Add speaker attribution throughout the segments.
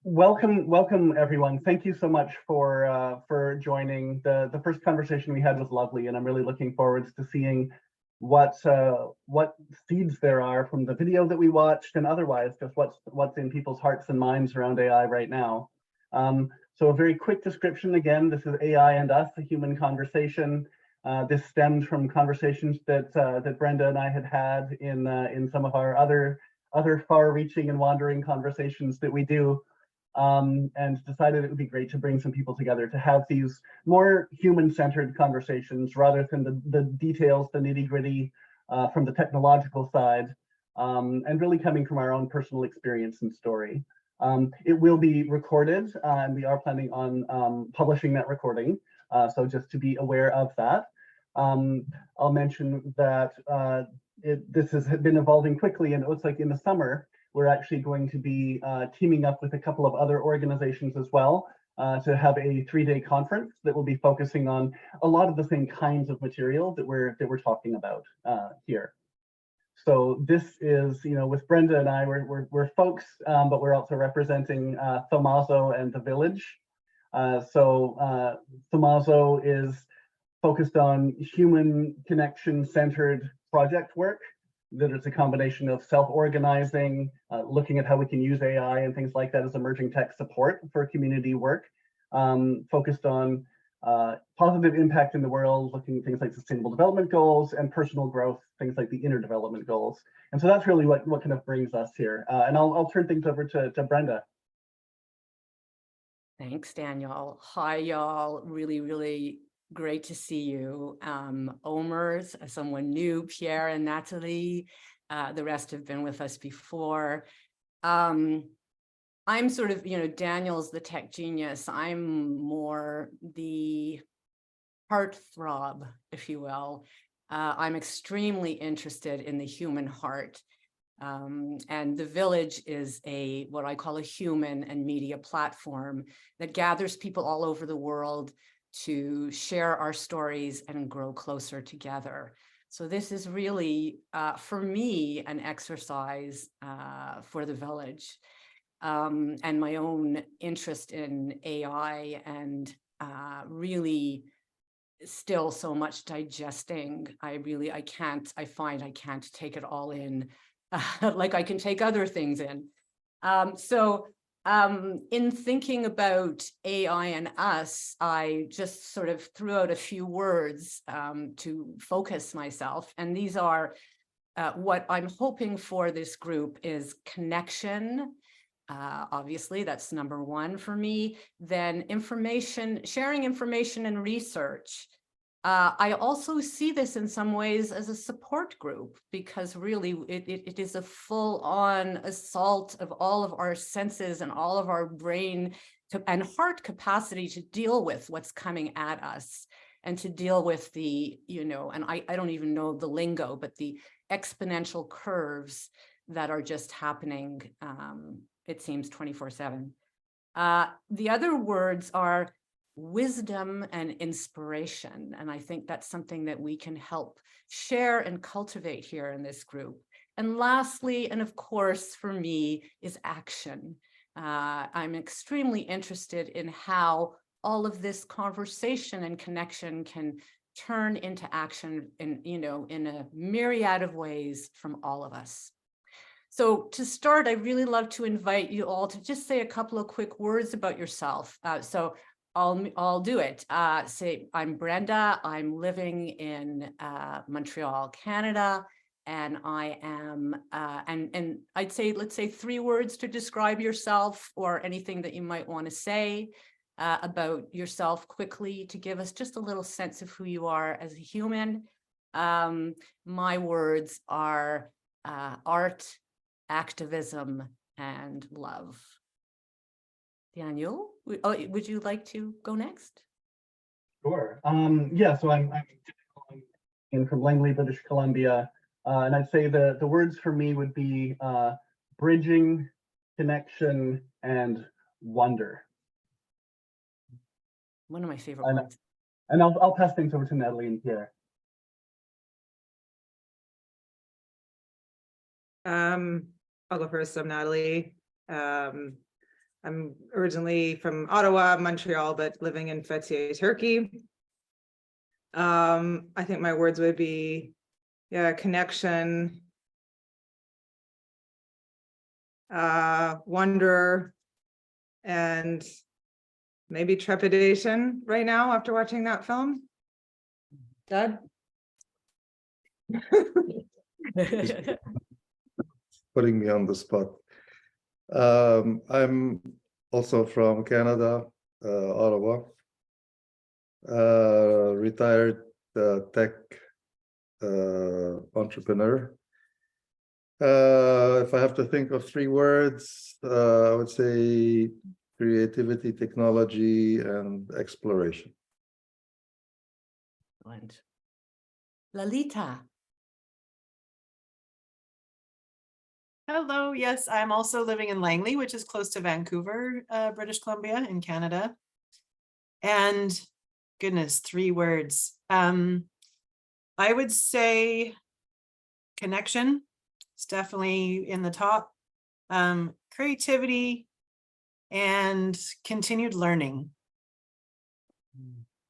Speaker 1: Welcome everyone. Thank you so much for joining. The first conversation we had was lovely, and I'm really looking forward to seeing what seeds there are from the video that we watched, and otherwise just what's in people's hearts and minds around AI right now. So a very quick description again. This is AI and Us, a human conversation. This stems from conversations that Brenda and I had in some of our other far-reaching and wandering conversations that we do. And decided it would be great to bring some people together to have these more human-centered conversations rather than the details, the nitty-gritty from the technological side, and really coming from our own personal experience and story. It will be recorded, and we are planning on publishing that recording, so just to be aware of that. I'll mention that this has been evolving quickly, and it looks like in the summer, we're actually going to be teaming up with a couple of other organizations as well to have a 3-day conference that will be focusing on a lot of the same kinds of material that we're talking about here. So this is, with Brenda and I, we're folks, but we're also representing Thaumazo and the Village. So Thaumazo is focused on human connection-centered project work. That it's a combination of self-organizing, looking at how we can use AI and things like that as emerging tech support for community work, focused on positive impact in the world, looking at things like sustainable development goals and personal growth, things like the inner development goals. And so that's really what kind of brings us here. And I'll turn things over to Brenda.
Speaker 2: Thanks, Daniel. Hi, y'all. Really great to see you. Omer's someone new, Pierre and Natalie. The rest have been with us before. I'm sort of, Daniel's the tech genius. I'm more the heartthrob, if you will. I'm extremely interested in the human heart. And the Village is what I call a human and media platform that gathers people all over the world to share our stories and grow closer together. So this is really, for me, an exercise for the Village and my own interest in AI and really still so much digesting. I find I can't take it all in like I can take other things in. In thinking about AI and Us, I just sort of threw out a few words to focus myself. And these are what I'm hoping for this group is connection. Obviously, that's number one for me. Then sharing information and research. I also see this in some ways as a support group because really it is a full-on assault of all of our senses and all of our brain and heart capacity to deal with what's coming at us and to deal with the, and I don't even know the lingo, but the exponential curves that are just happening, it seems 24/7. The other words are wisdom and inspiration. And I think that's something that we can help share and cultivate here in this group. And lastly, and of course, for me, is action. I'm extremely interested in how all of this conversation and connection can turn into action in a myriad of ways from all of us. So to start, I'd really love to invite you all to just say a couple of quick words about yourself. So I'll do it. Say, I'm Brenda. I'm living in Montreal, Canada, and I am, and I'd say, let's say 3 words to describe yourself or anything that you might want to say about yourself quickly to give us just a little sense of who you are as a human. My words are art, activism, and love. Daniel, would you like to go next?
Speaker 1: Sure. Yeah, so I'm from Langley, British Columbia, and I'd say the words for me would be bridging, connection, and wonder.
Speaker 2: One of my favorite words.
Speaker 1: And I'll pass things over to Natalie and Pierre.
Speaker 3: I'll go first. I'm Natalie. I'm originally from Ottawa, Montreal, but living in Fethiye, Turkey. I think my words would be, yeah, connection, wonder, and maybe trepidation right now after watching that film. Dad?
Speaker 4: Putting me on the spot. I'm also from Canada, Ottawa. Retired tech entrepreneur. If I have to think of 3 words, I would say creativity, technology, and exploration.
Speaker 2: Excellent. Lalita.
Speaker 5: Hello, yes, I'm also living in Langley, which is close to Vancouver, British Columbia in Canada. And goodness, 3 words. I would say connection. It's definitely in the top. Creativity and continued learning.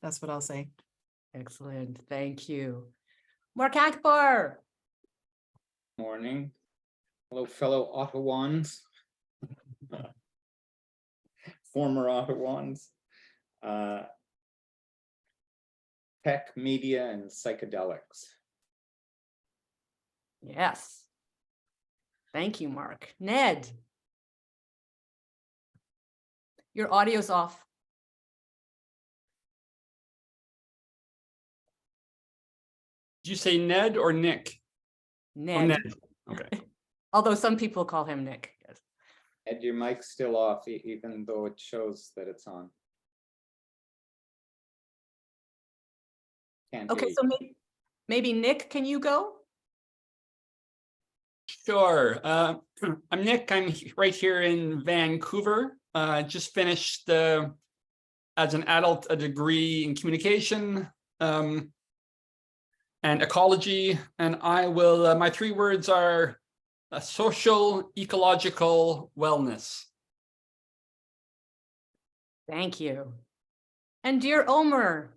Speaker 5: That's what I'll say.
Speaker 2: Excellent. Thank you. Mark Akbar.
Speaker 6: Morning. Hello, fellow Ottawans. Former Ottawans. Tech, media, and psychedelics.
Speaker 2: Yes. Thank you, Mark. Ned. Your audio's off.
Speaker 7: Did you say Ned or Nick?
Speaker 2: Ned.
Speaker 7: Oh, Ned. Okay.
Speaker 2: Although some people call him Nick. Yes.
Speaker 6: Ed, your mic's still off, even though it shows that it's on. Can't
Speaker 2: Okay,
Speaker 6: hear
Speaker 2: so
Speaker 6: you.
Speaker 2: maybe Nick, can you go?
Speaker 7: Sure. I'm Nick. I'm right here in Vancouver. Just finished as an adult a degree in communication and ecology. And I will. My 3 words are social, ecological wellness.
Speaker 2: Thank you. And dear Omer.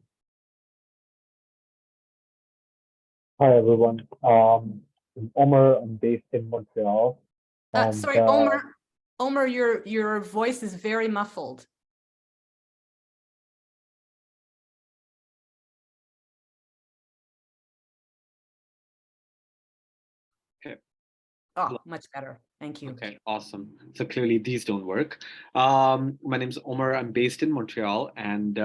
Speaker 8: Hi, everyone. I'm Omer. I'm based in Montreal.
Speaker 2: Sorry, Omer, your voice is very muffled.
Speaker 9: Okay.
Speaker 2: Oh, much better. Thank you.
Speaker 9: Okay, awesome. So clearly these don't work. My name's Omer. I'm based in Montreal, and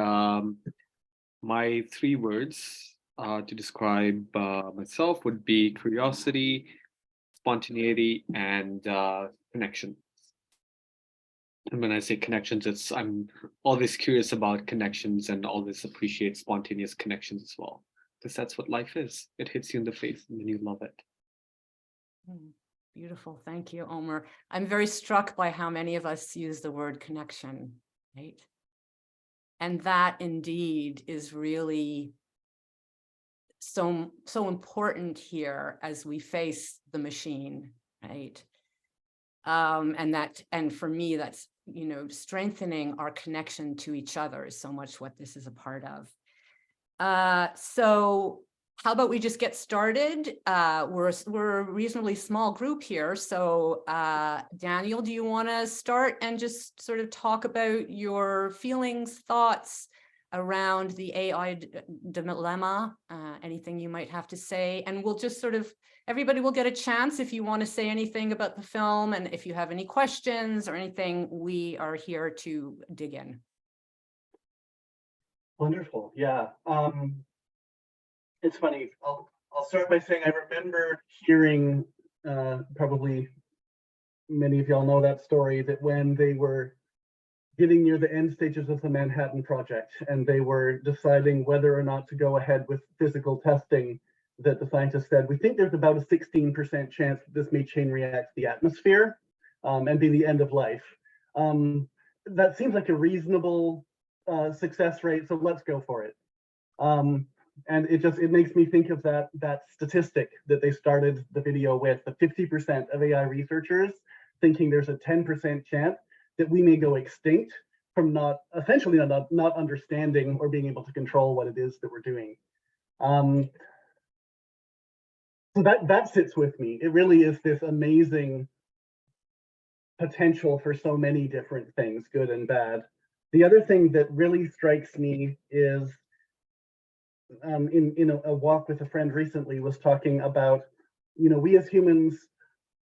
Speaker 9: my 3 words to describe myself would be curiosity, spontaneity, and connection. And when I say connections, I'm always curious about connections and always appreciate spontaneous connections as well, because that's what life is. It hits you in the face and then you love it.
Speaker 2: Beautiful. Thank you, Omer. I'm very struck by how many of us use the word connection, right? And that indeed is really so important here as we face the machine, right? And for me, that's, strengthening our connection to each other is so much what this is a part of. So how about we just get started? We're a reasonably small group here. So Daniel, do you want to start and just sort of talk about your feelings, thoughts around the AI dilemma, anything you might have to say? And we'll just sort of, everybody will get a chance if you want to say anything about the film, and if you have any questions or anything, we are here to dig in.
Speaker 1: Wonderful. Yeah. It's funny. I'll start by saying I remember hearing, probably many of y'all know that story, that when they were getting near the end stages of the Manhattan Project and they were deciding whether or not to go ahead with physical testing, that the scientists said, we think there's about a 16% chance that this may chain react to the atmosphere and be the end of life. That seems like a reasonable success rate, so let's go for it. And it makes me think of that statistic that they started the video with, the 50% of AI researchers thinking there's a 10% chance. that we may go extinct from essentially not understanding or being able to control what it is that we're doing. So that sits with me. It really is this amazing potential for so many different things, good and bad. The other thing that really strikes me is in a walk with a friend recently was talking about, we as humans,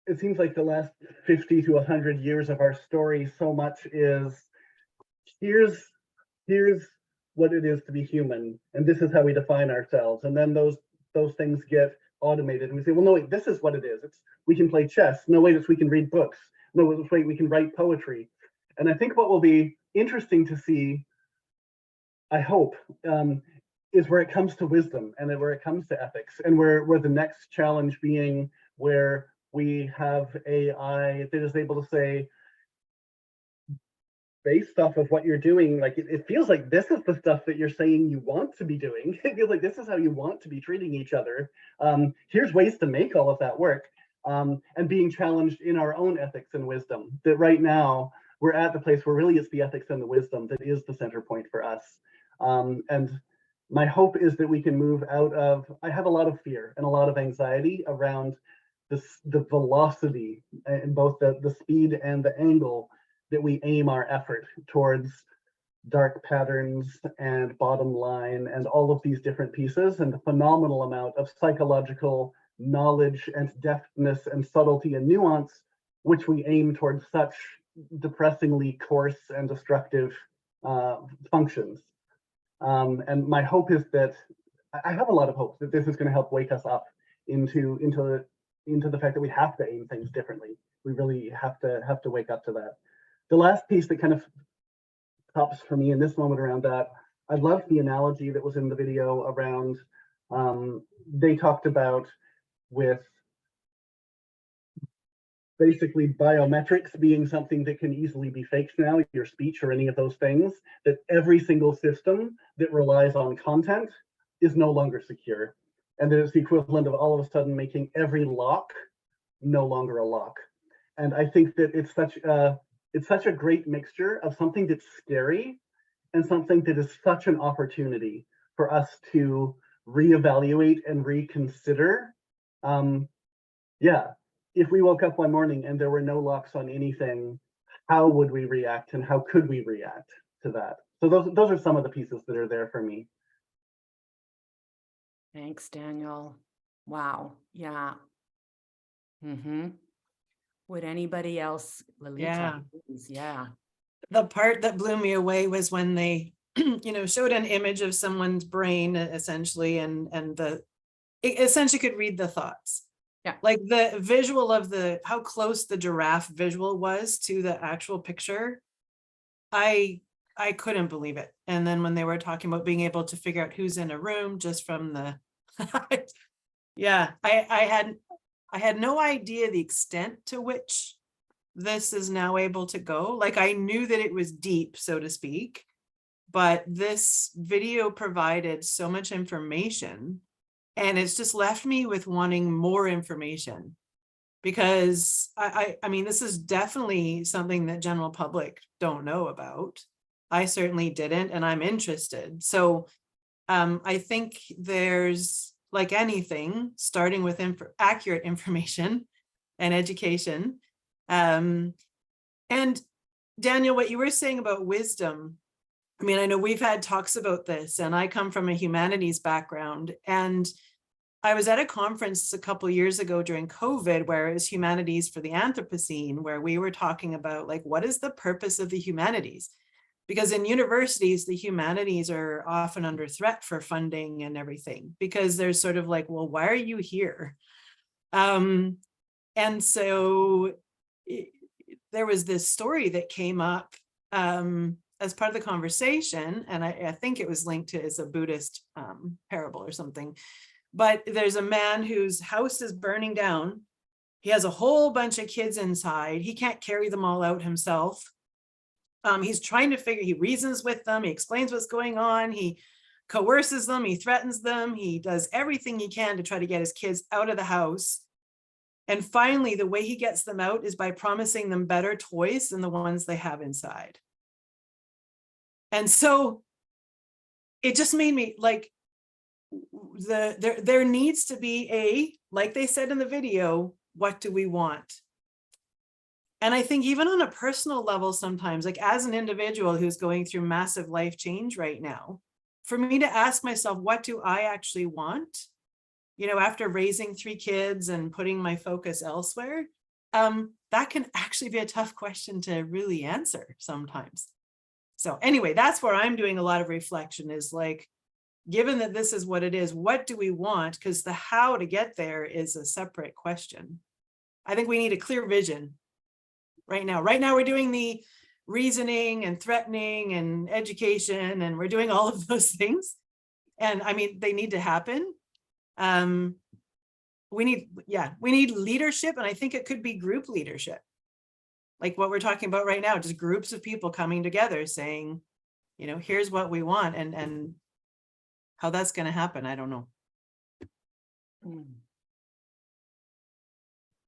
Speaker 1: it seems like the last 50 to 100 years of our story so much is here's what it is to be human, and this is how we define ourselves. And then those things get automated, and we say, well, no, wait, this is what it is. We can play chess. No, wait, we can read books. No, wait, we can write poetry. And I think what will be interesting to see, I hope, is where it comes to wisdom and then where it comes to ethics, and where the next challenge being where we have AI that is able to say, based off of what you're doing, like it feels like this is the stuff that you're saying you want to be doing. It feels like this is how you want to be treating each other. Here's ways to make all of that work, and being challenged in our own ethics and wisdom. That right now we're at the place where really it's the ethics and the wisdom that is the center point for us. And my hope is that we can move out of, I have a lot of fear and a lot of anxiety around the velocity and both the speed and the angle that we aim our effort towards dark patterns and bottom line and all of these different pieces, and the phenomenal amount of psychological knowledge and deftness and subtlety and nuance, which we aim towards such depressingly coarse and destructive functions. And my hope is that, I have a lot of hope that this is going to help wake us up into the fact that we have to aim things differently. We really have to wake up to that. The last piece that kind of pops for me in this moment around that, I love the analogy that was in the video around, they talked about with basically biometrics being something that can easily be faked now, your speech or any of those things, that every single system that relies on content is no longer secure. And that it's the equivalent of all of a sudden making every lock no longer a lock. And I think that it's such a great mixture of something that's scary and something that is such an opportunity for us to reevaluate and reconsider. If we woke up one morning and there were no locks on anything, how would we react and how could we react to that? So those are some of the pieces that are there for me.
Speaker 2: Thanks, Daniel. Wow. Yeah. Would anybody else? Lolita,
Speaker 5: Yeah.
Speaker 2: please. Yeah.
Speaker 5: The part that blew me away was when they, showed an image of someone's brain essentially, and it essentially could read the thoughts.
Speaker 2: Yeah.
Speaker 5: Like the visual of how close the giraffe visual was to the actual picture. I couldn't believe it. And then when they were talking about being able to figure out who's in a room just from the, yeah, I had no idea the extent to which this is now able to go. Like I knew that it was deep, so to speak, but this video provided so much information, and it's just left me with wanting more information, because I mean, this is definitely something that general public don't know about. I certainly didn't, and I'm interested. So I think there's, like anything, starting with accurate information and education. And Daniel, what you were saying about wisdom, I mean, I know we've had talks about this, and I come from a humanities background, and I was at a conference a couple of years ago during COVID where it was Humanities for the Anthropocene, where we were talking about, like, what is the purpose of the humanities? Because in universities, the humanities are often under threat for funding and everything, because there's sort of like, well, why are you here? And so there was this story that came up as part of the conversation, and I think it was linked to as a Buddhist parable or something. But there's a man whose house is burning down. He has a whole bunch of kids inside. He can't carry them all out himself. He's trying to he reasons with them. He explains what's going on. He coerces them. He threatens them. He does everything he can to try to get his kids out of the house. And finally, the way he gets them out is by promising them better toys than the ones they have inside. And so it just made me like, there needs to be like they said in the video, what do we want? And I think even on a personal level, sometimes, like as an individual who's going through massive life change right now, for me to ask myself, what do I actually want? You know, after raising 3 kids and putting my focus elsewhere, that can actually be a tough question to really answer sometimes. So anyway, that's where I'm doing a lot of reflection, is like, given that this is what it is, what do we want? Because the how to get there is a separate question. I think we need a clear vision right now. Right now we're doing the reasoning and threatening and education, and we're doing all of those things. And I mean, they need to happen. We need leadership, and I think it could be group leadership. Like what we're talking about right now, just groups of people coming together saying, you know, here's what we want, and how that's going to happen, I don't know.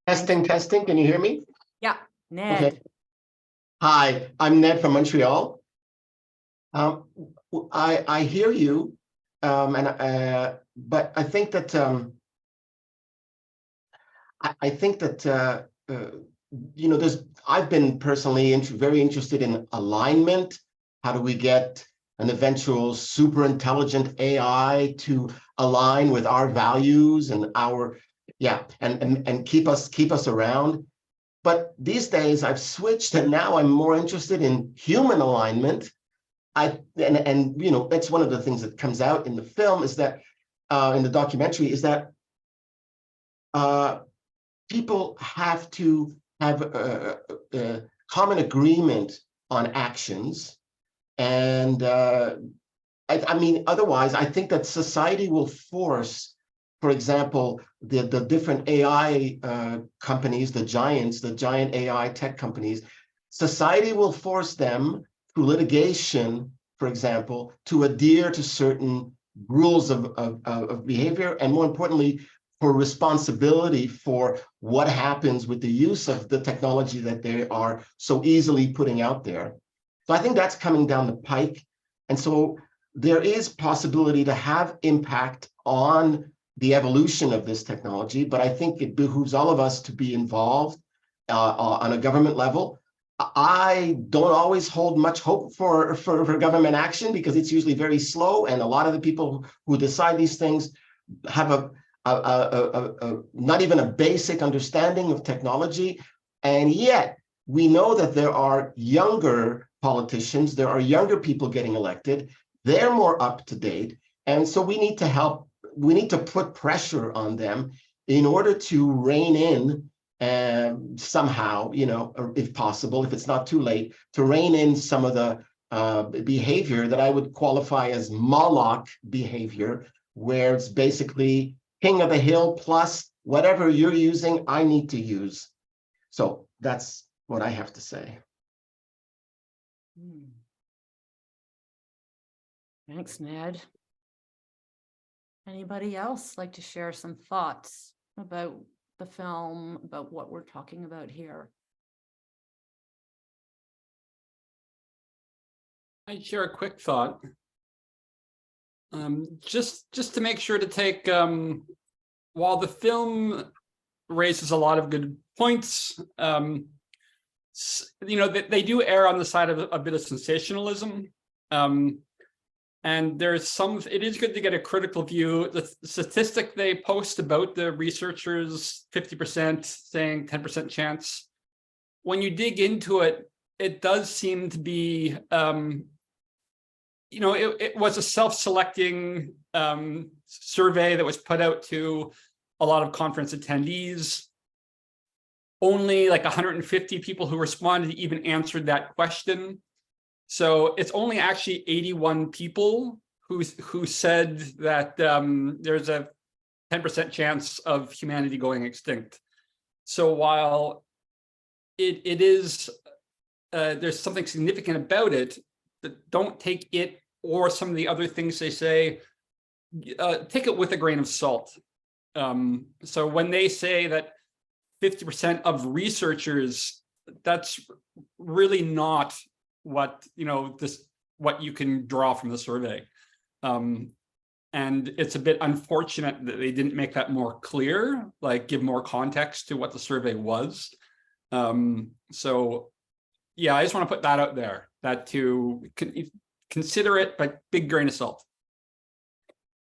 Speaker 10: Testing. Can you hear me?
Speaker 2: Yeah, Ned.
Speaker 10: Okay. Hi, I'm Ned from Montreal. I hear you, but I think that you know, I've been personally very interested in alignment. How do we get an eventual super intelligent AI to align with our values and our, and keep us around? But these days I've switched, and now I'm more interested in human alignment. And you know, that's one of the things that comes out in the film, is that in the documentary, is that people have to have a common agreement on actions. And I mean, otherwise, I think that society will force, for example, the different AI companies, the giant AI tech companies, society will force them through litigation, for example, to adhere to certain rules of behavior, and more importantly, for responsibility for what happens with the use of the technology that they are so easily putting out there. So I think that's coming down the pike. And so there is possibility to have impact on the evolution of this technology, but I think it behooves all of us to be involved on a government level. I don't always hold much hope for government action, because it's usually very slow, and a lot of the people who decide these things have not even a basic understanding of technology. And yet we know that there are younger politicians, there are younger people getting elected, they're more up to date. And so we need to help, we need to put pressure on them in order to rein in somehow, you know, or if possible, if it's not too late, to rein in some of the behavior that I would qualify as Moloch behavior, where it's basically king of the hill plus whatever you're using, I need to use. So that's what I have to say.
Speaker 2: Thanks, Ned. Anybody else like to share some thoughts about the film, about what we're talking about here?
Speaker 7: I'd share a quick thought. Just to make sure to take, while the film raises a lot of good points, you know, they do err on the side of a bit of sensationalism. And there's it is good to get a critical view. The statistic they post about the researchers, 50% saying 10% chance. When you dig into it, it does seem to be, you know, it was a self-selecting survey that was put out to a lot of conference attendees. Only like 150 people who responded even answered that question. So it's only actually 81 people who said that there's a 10% chance of humanity going extinct. So while it is, there's something significant about it, that don't take it or some of the other things they say, take it with a grain of salt. So when they say that 50% of researchers, that's really not what, what you can draw from the survey. And it's a bit unfortunate that they didn't make that more clear, like give more context to what the survey was. So yeah, I just want to put that out there, that to consider it, but big grain of salt.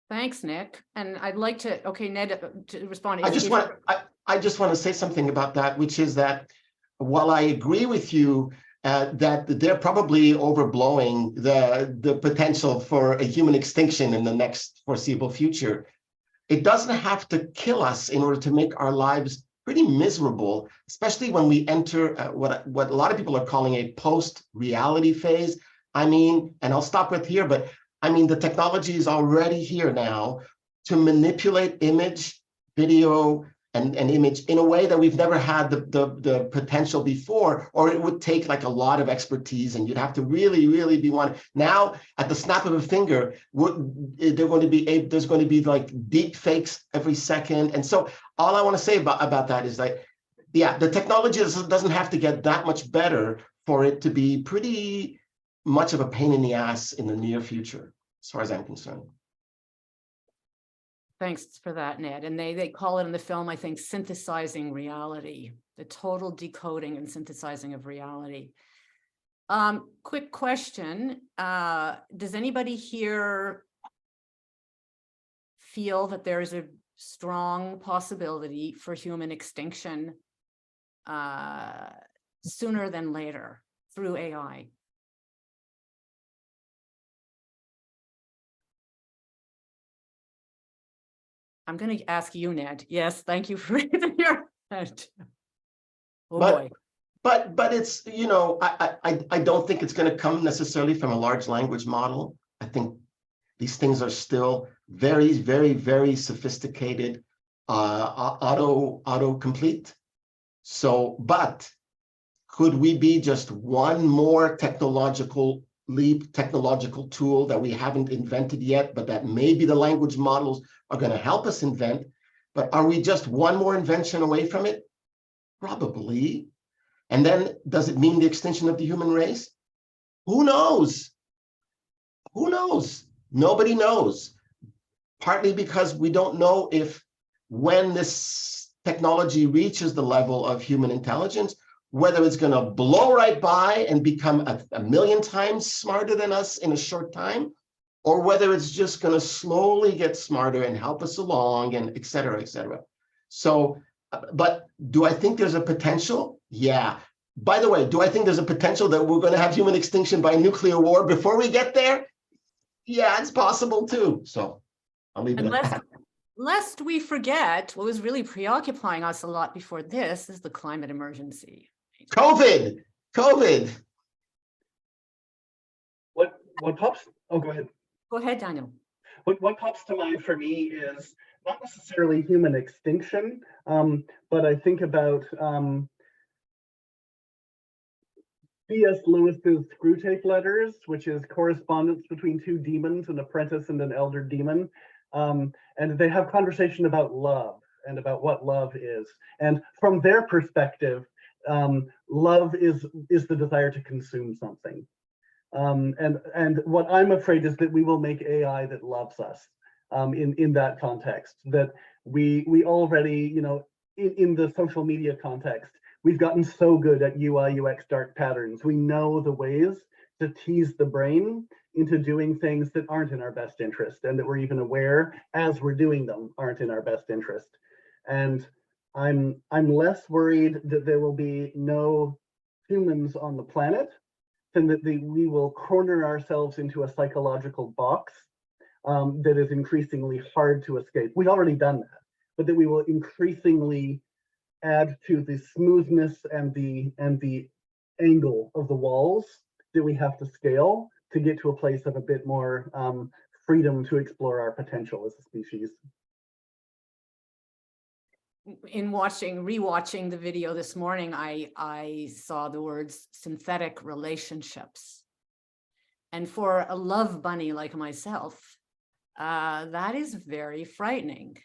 Speaker 2: Thanks, Nick. And I'd like to, okay, Ned, to respond.
Speaker 10: I just want to say something about that, which is that while I agree with you that they're probably overblowing the potential for a human extinction in the next foreseeable future, it doesn't have to kill us in order to make our lives pretty miserable, especially when we enter what a lot of people are calling a post-reality phase. I mean, and I'll stop with here, but I mean, the technology is already here now to manipulate image, video, and image in a way that we've never had the potential before, or it would take like a lot of expertise and you'd have to really, really be one. Now, at the snap of a finger, there's going to be like deep fakes every second. And so all I want to say about that is that, yeah, the technology doesn't have to get that much better for it to be pretty much of a pain in the ass in the near future, as far as I'm concerned.
Speaker 2: Thanks for that, Ned. And they call it in the film, I think, synthesizing reality, the total decoding and synthesizing of reality. Quick question. Does anybody here feel that there is a strong possibility for human extinction sooner than later through AI? I'm going to ask you, Ned. Yes, thank you for raising your hand. Oh boy.
Speaker 10: But it's, I don't think it's going to come necessarily from a large language model. I think these things are still very, very, very sophisticated, autocomplete. So, but could we be just one more technological leap, technological tool that we haven't invented yet, but that maybe the language models are going to help us invent? But are we just one more invention away from it? Probably. And then does it mean the extinction of the human race? Who knows? Who knows? Nobody knows. Partly because we don't know if when this technology reaches the level of human intelligence, whether it's going to blow right by and become a million times smarter than us in a short time, or whether it's just going to slowly get smarter and help us along, and et cetera, et cetera. So, but do I think there's a potential? Yeah. By the way, do I think there's a potential that we're going to have human extinction by nuclear war before we get there? Yeah, it's possible too. So I'll leave it at that.
Speaker 2: Lest we forget, what was really preoccupying us a lot before this is the climate emergency.
Speaker 10: COVID.
Speaker 1: What pops? Oh, go ahead.
Speaker 2: Go ahead, Daniel.
Speaker 1: What pops to mind for me is not necessarily human extinction, but I think about C.S. Lewis's Screwtape Letters, which is correspondence between two demons, an apprentice and an elder demon. And they have conversation about love and about what love is. And from their perspective, love is the desire to consume something. And what I'm afraid is that we will make AI that loves us in that context, that we already, in the social media context, we've gotten so good at UI, UX dark patterns. We know the ways to tease the brain into doing things that aren't in our best interest, and that we're even aware as we're doing them aren't in our best interest. And I'm less worried that there will be no humans on the planet than that we will corner ourselves into a psychological box that is increasingly hard to escape. We've already done that, but that we will increasingly add to the smoothness and the angle of the walls that we have to scale to get to a place of a bit more freedom to explore our potential as a species.
Speaker 2: In rewatching the video this morning, I saw the words synthetic relationships. And for a love bunny like myself, that is very frightening.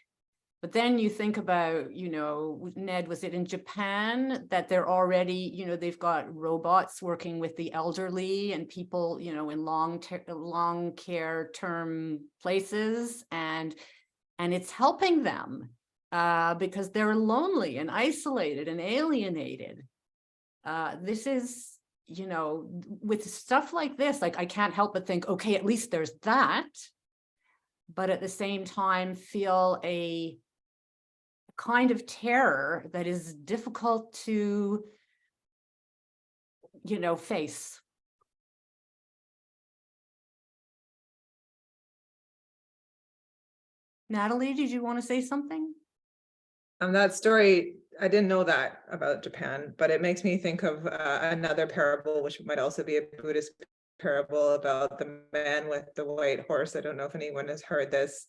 Speaker 2: But then you think about, you know, Ned, was it in Japan that they're already, you know, they've got robots working with the elderly and people, you know, in long care term places, and it's helping them because they're lonely and isolated and alienated. This is, you know, with stuff like this, like I can't help but think, okay, at least there's that, but at the same time feel a kind of terror that is difficult to, you know, face. Natalie, did you want to say something?
Speaker 3: That story, I didn't know that about Japan, but it makes me think of another parable, which might also be a Buddhist parable, about the man with the white horse. I don't know if anyone has heard this.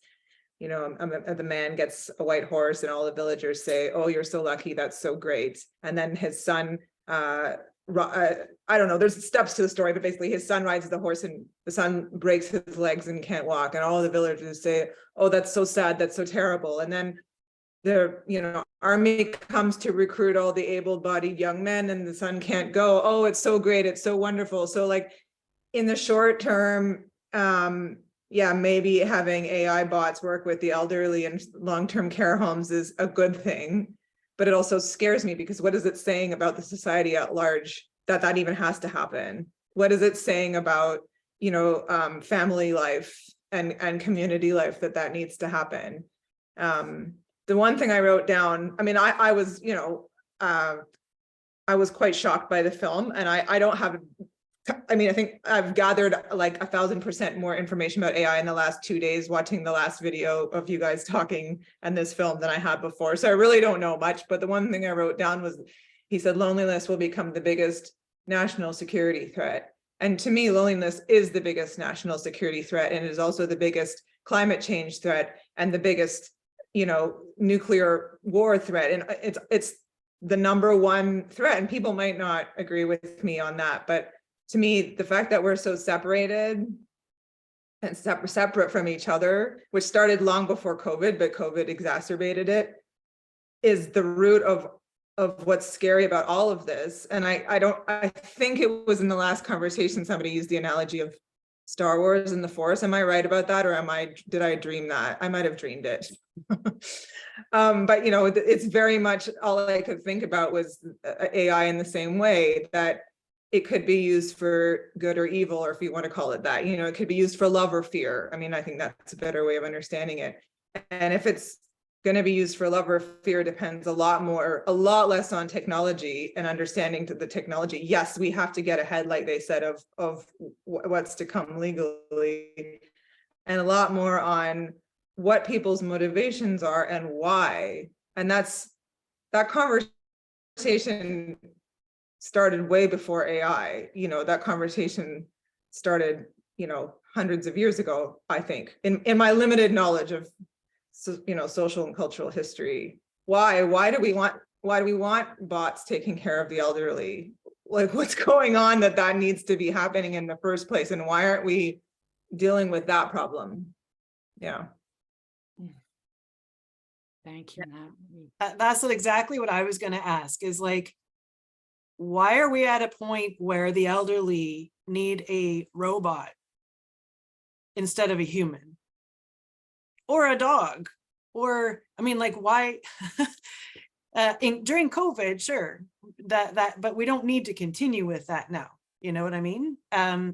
Speaker 3: You know, the man gets a white horse and all the villagers say, oh, you're so lucky, that's so great. And then his son, I don't know, there's steps to the story, but basically his son rides the horse and the son breaks his legs and can't walk. And all the villagers say, oh, that's so sad, that's so terrible. And then the, you know, army comes to recruit all the able-bodied young men and the son can't go. Oh, it's so great, it's so wonderful. So like in the short term, yeah, maybe having AI bots work with the elderly and long-term care homes is a good thing, but it also scares me because what is it saying about the society at large that even has to happen? What is it saying about, you know, family life and community life that needs to happen? The one thing I wrote down, I mean, I was, you know, I was quite shocked by the film, and I don't have, I mean, I think I've gathered like 1,000% more information about AI in the last 2 days watching the last video of you guys talking and this film than I had before. So I really don't know much, but the one thing I wrote down was, he said, loneliness will become the biggest national security threat. And to me, loneliness is the biggest national security threat. And it is also the biggest climate change threat and the biggest, you know, nuclear war threat. And it's the #1 threat. And people might not agree with me on that, but to me, the fact that we're so separated and separate from each other, which started long before COVID, but COVID exacerbated it, is the root of what's scary about all of this. And I think it was in the last conversation, somebody used the analogy of Star Wars and the Force. Am I right about that? Or did I dream that? I might've dreamed it. But you know, it's very much all I could think about was AI in the same way, that it could be used for good or evil, or if you want to call it that, you know, it could be used for love or fear. I mean, I think that's a better way of understanding it. And if it's going to be used for love or fear, depends a lot less on technology and understanding to the technology. Yes, we have to get ahead, like they said, of what's to come legally, and a lot more on what people's motivations are and why. And that conversation started way before AI. You know, that conversation started, you know, hundreds of years ago, I think, in my limited knowledge of, you know, social and cultural history. Why do we want bots taking care of the elderly? Like, what's going on that needs to be happening in the first place? And why aren't we dealing with that problem? Yeah.
Speaker 2: Thank you, Natalie.
Speaker 5: That's exactly what I was going to ask, is like, why are we at a point where the elderly need a robot instead of a human or a dog? Or, I mean, like, why? During COVID, sure, but we don't need to continue with that now. You know what I mean?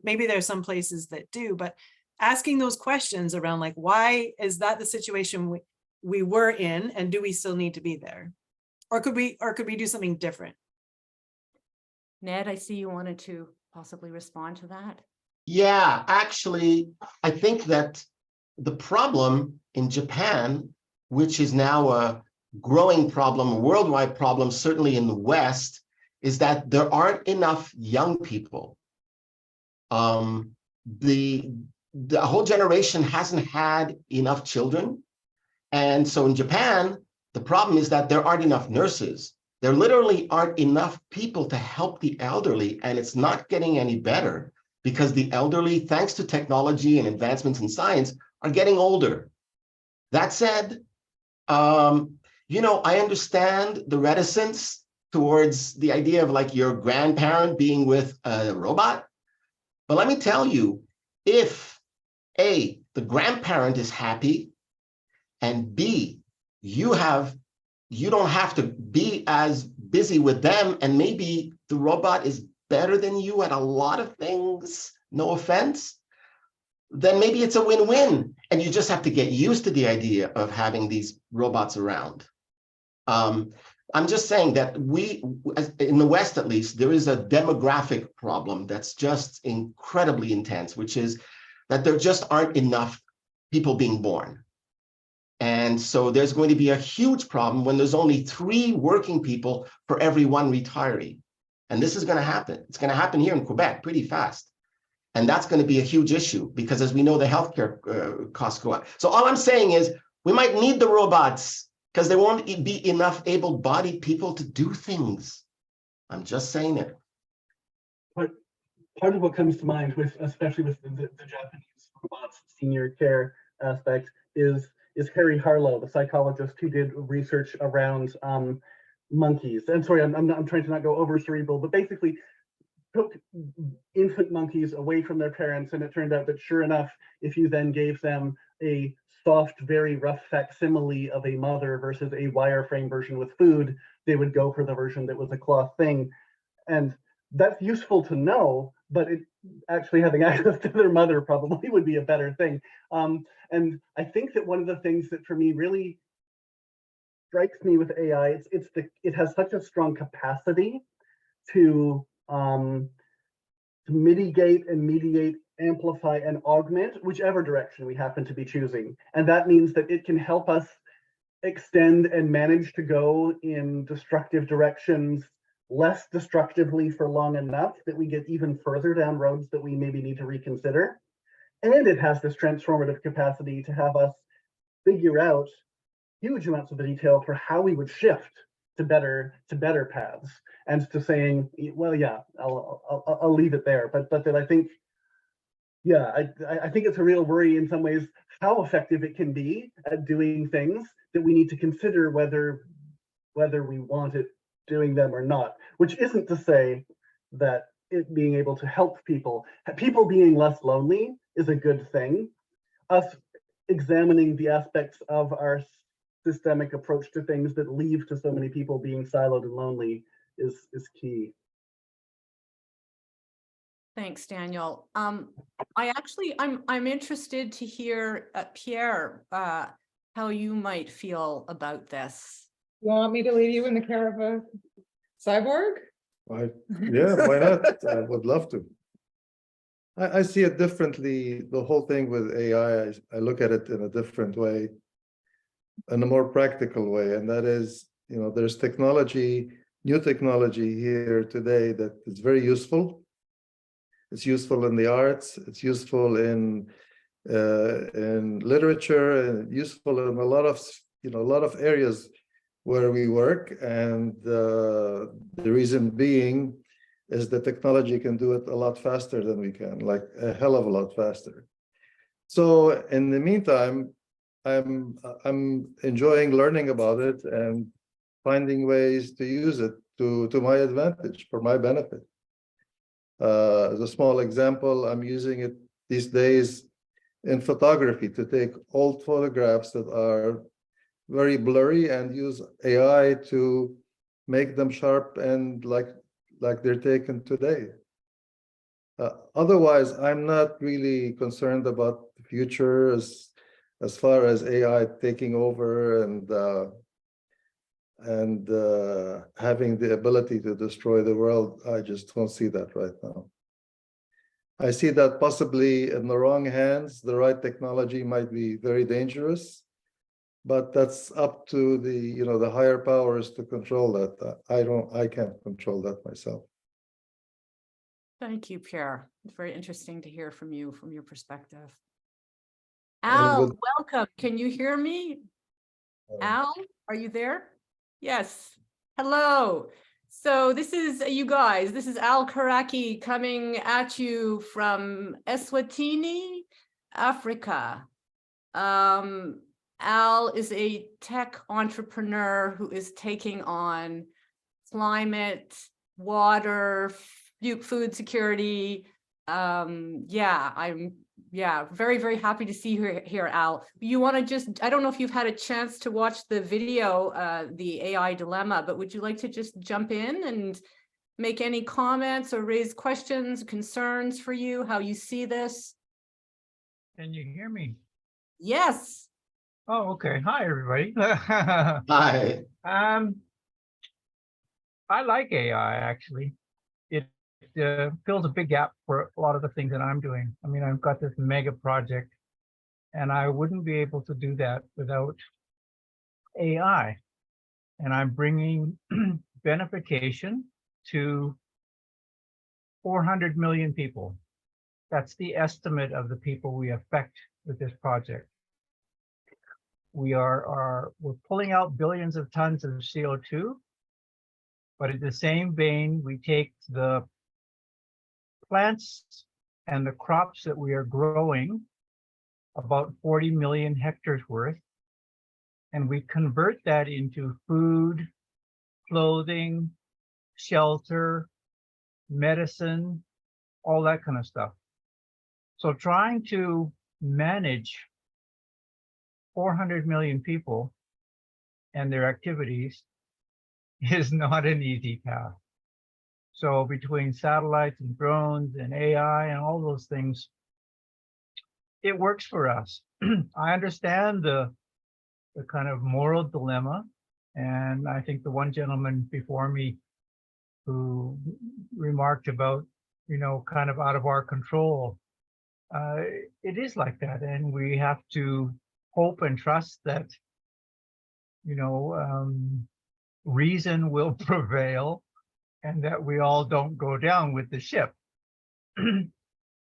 Speaker 5: Maybe there's some places that do, but asking those questions around, like, why is that the situation we were in, and do we still need to be there? Or could we do something different?
Speaker 2: Ned, I see you wanted to possibly respond to that.
Speaker 10: Yeah, actually, I think that the problem in Japan, which is now a growing problem, a worldwide problem, certainly in the West, is that there aren't enough young people. The whole generation hasn't had enough children. And so in Japan, the problem is that there aren't enough nurses. There literally aren't enough people to help the elderly, and it's not getting any better because the elderly, thanks to technology and advancements in science, are getting older. That said, You know, I understand the reticence towards the idea of like your grandparent being with a robot. But let me tell you, if A, the grandparent is happy, and B, you don't have to be as busy with them, and maybe the robot is better than you at a lot of things, no offense, then maybe it's a win-win. And you just have to get used to the idea of having these robots around. I'm just saying that in the West at least, there is a demographic problem that's just incredibly intense, which is that there just aren't enough people being born. And so there's going to be a huge problem when there's only 3 working people for every 1 retiree. And this is going to happen. It's going to happen here in Quebec pretty fast. And that's going to be a huge issue because, as we know, the healthcare costs go up. So all I'm saying is we might need the robots because there won't be enough able-bodied people to do things. I'm just saying it.
Speaker 1: But part of what comes to mind with, especially with the Japanese robots senior care aspect, is Harry Harlow, the psychologist who did research around monkeys. And sorry, I'm trying to not go over cerebral, but basically took infant monkeys away from their parents, and it turned out that sure enough, if you then gave them a soft, very rough facsimile of a mother versus a wireframe version with food, they would go for the version that was a cloth thing. And that's useful to know, but actually having access to their mother probably would be a better thing. And I think that one of the things that for me really strikes me with AI, it has such a strong capacity to mitigate and mediate, amplify and augment whichever direction we happen to be choosing. And that means that it can help us extend and manage to go in destructive directions less destructively for long enough that we get even further down roads that we maybe need to reconsider. And it has this transformative capacity to have us figure out huge amounts of the detail for how we would shift to better paths, and to saying, well, yeah, I'll leave it there. But that I think, yeah, I think it's a real worry in some ways how effective it can be at doing things that we need to consider whether we want it doing them or not, which isn't to say that it being able to help people being less lonely is a good thing. Us examining the aspects of our systemic approach to things that lead to so many people being siloed and lonely is key.
Speaker 2: Thanks, Daniel. I'm interested to hear, Pierre, how you might feel about this.
Speaker 3: You want me to leave you in the care of a cyborg?
Speaker 4: Yeah, why not? I would love to. I see it differently. The whole thing with AI, I look at it in a different way, in a more practical way. And that is, there's technology, new technology here today that is very useful. It's useful in the arts. It's useful in literature, and useful in a lot of areas where we work. And the reason being is the technology can do it a lot faster than we can, like a hell of a lot faster. So in the meantime, I'm enjoying learning about it and finding ways to use it to my advantage, for my benefit. As a small example, I'm using it these days in photography to take old photographs that are very blurry and use AI to make them sharp and like they're taken today. Otherwise, I'm not really concerned about the future as far as AI taking over and having the ability to destroy the world. I just don't see that right now. I see that possibly in the wrong hands, the right technology might be very dangerous, but that's up to the higher powers to control that. I can't control that myself.
Speaker 2: Thank you, Pierre. It's very interesting to hear from you, from your perspective. Al, welcome. Can you hear me? Al, are you there? Yes. Hello. So this is you guys. This is Al Karaki coming at you from Eswatini, Africa. Al is a tech entrepreneur who is taking on climate, water, food security. Yeah, I'm very, very happy to see you here, Al. You want to just, I don't know if you've had a chance to watch the video, the AI dilemma, but would you like to just jump in and make any comments or raise questions, concerns for you, how you see this?
Speaker 11: Can you hear me?
Speaker 2: Yes.
Speaker 11: Oh, okay. Hi, everybody.
Speaker 10: Hi.
Speaker 11: I like AI, actually. It fills a big gap for a lot of the things that I'm doing. I mean, I've got this mega project, and I wouldn't be able to do that without AI. And I'm bringing benefication to 400 million people. That's the estimate of the people we affect with this project. We're pulling out billions of tons of CO2, but in the same vein, we take the plants and the crops that we are growing, about 40 million hectares worth, and we convert that into food, clothing, shelter, medicine, all that kind of stuff. So trying to manage 400 million people and their activities is not an easy task. So between satellites and drones and AI and all those things, it works for us. I understand the kind of moral dilemma. And I think the one gentleman before me who remarked about, kind of out of our control, it is like that. And we have to hope and trust that, reason will prevail and that we all don't go down with the ship.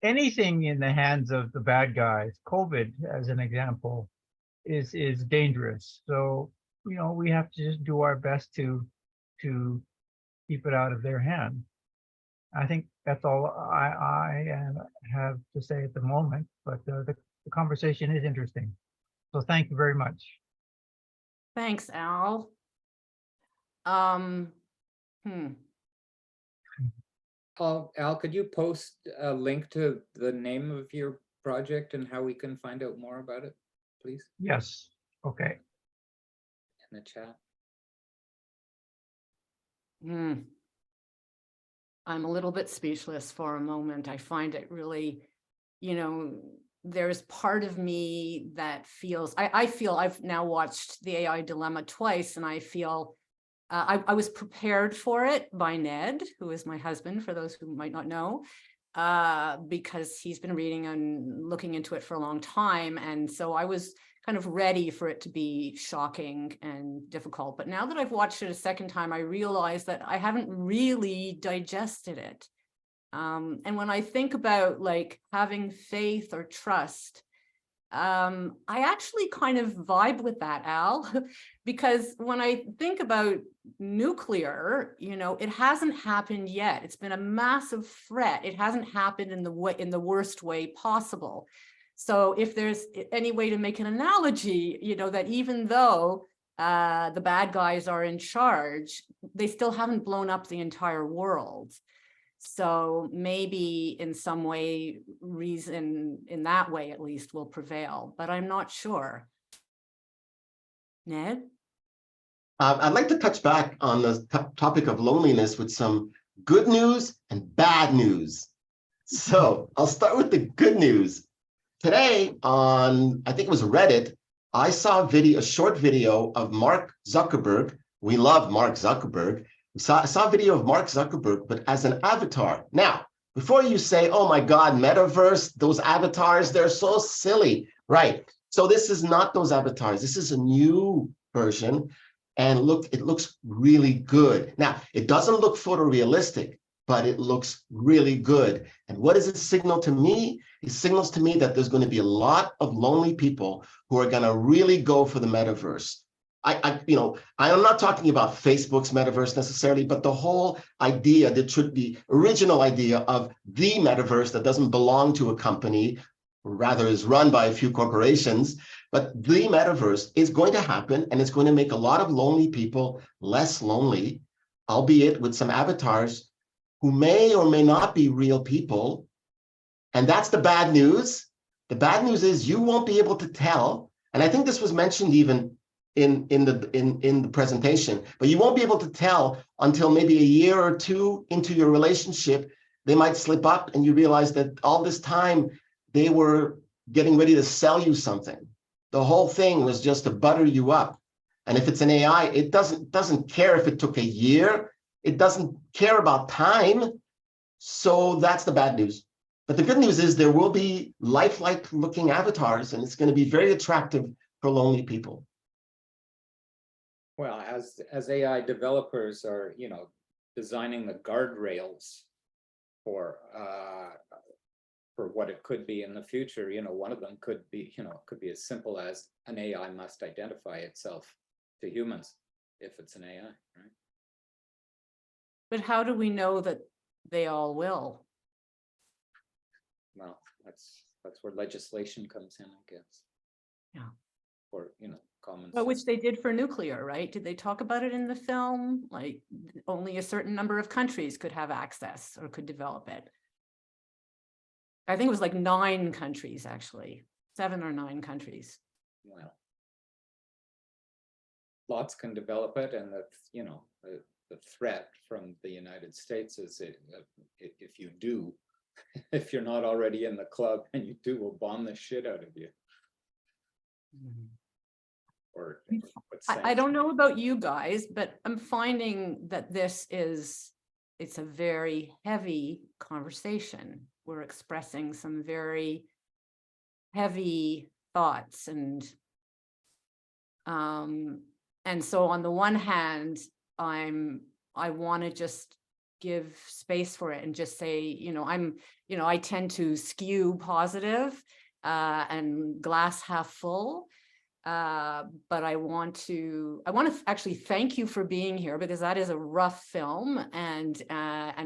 Speaker 11: Anything in the hands of the bad guys, COVID as an example, is dangerous. So, we have to just do our best to keep it out of their hand. I think that's all I have to say at the moment, but the conversation is interesting. So thank you very much.
Speaker 2: Thanks, Al.
Speaker 6: Al, could you post a link to the name of your project and how we can find out more about it, please?
Speaker 11: Yes. Okay.
Speaker 6: In the chat.
Speaker 2: I'm a little bit speechless for a moment. I find it really, there's part of me that feels, I feel I've now watched the AI dilemma twice, and I feel I was prepared for it by Ned, who is my husband, for those who might not know, because he's been reading and looking into it for a long time. And so I was kind of ready for it to be shocking and difficult. But now that I've watched it a second time, I realize that I haven't really digested it. And when I think about like having faith or trust, I actually kind of vibe with that, Al, because when I think about nuclear, it hasn't happened yet. It's been a massive threat. It hasn't happened in the worst way possible. So if there's any way to make an analogy, that even though the bad guys are in charge, they still haven't blown up the entire world. So maybe in some way, reason in that way at least will prevail, but I'm not sure. Ned?
Speaker 10: I'd like to touch back on the topic of loneliness with some good news and bad news. So I'll start with the good news. Today on, I think it was Reddit, I saw a short video of Mark Zuckerberg. We love Mark Zuckerberg. I saw a video of Mark Zuckerberg, but as an avatar. Now, before you say, oh my God, metaverse, those avatars, they're so silly. Right. So this is not those avatars. This is a new version. And look, it looks really good. Now, it doesn't look photorealistic, but it looks really good. And what does it signal to me? It signals to me that there's going to be a lot of lonely people who are going to really go for the metaverse. I'm not talking about Facebook's metaverse necessarily, but the whole idea, the original idea of the metaverse that doesn't belong to a company, or rather is run by a few corporations, but the metaverse is going to happen, and it's going to make a lot of lonely people less lonely, albeit with some avatars who may or may not be real people. And that's the bad news. The bad news is you won't be able to tell, and I think this was mentioned even in the presentation, but you won't be able to tell until maybe a year or two into your relationship. They might slip up and you realize that all this time they were getting ready to sell you something. The whole thing was just to butter you up. And if it's an AI, it doesn't care if it took a year. It doesn't care about time. So that's the bad news. But the good news is there will be lifelike looking avatars, and it's going to be very attractive for lonely people.
Speaker 6: Well, as AI developers are, designing the guardrails for what it could be in the future, one of them could be, could be as simple as an AI must identify itself to humans if it's an AI, right?
Speaker 2: But how do we know that they all will?
Speaker 6: Well, that's where legislation comes in, I guess.
Speaker 2: Yeah.
Speaker 6: Or, common
Speaker 2: Well,
Speaker 6: sense.
Speaker 2: which they did for nuclear, right? Did they talk about it in the film? Like only a certain number of countries could have access or could develop it. I think it was like 9 countries, actually, 7 or 9 countries.
Speaker 6: Well, lots can develop it, and the threat from the United States is if you do, if you're not already in the club and you do, we'll bomb the shit out of you. Or
Speaker 2: I don't know about you guys, but I'm finding that it's a very heavy conversation. We're expressing some very heavy thoughts, and so on the one hand, I want to just give space for it and just say, I tend to skew positive and glass half full. But I want to actually thank you for being here, because that is a rough film, and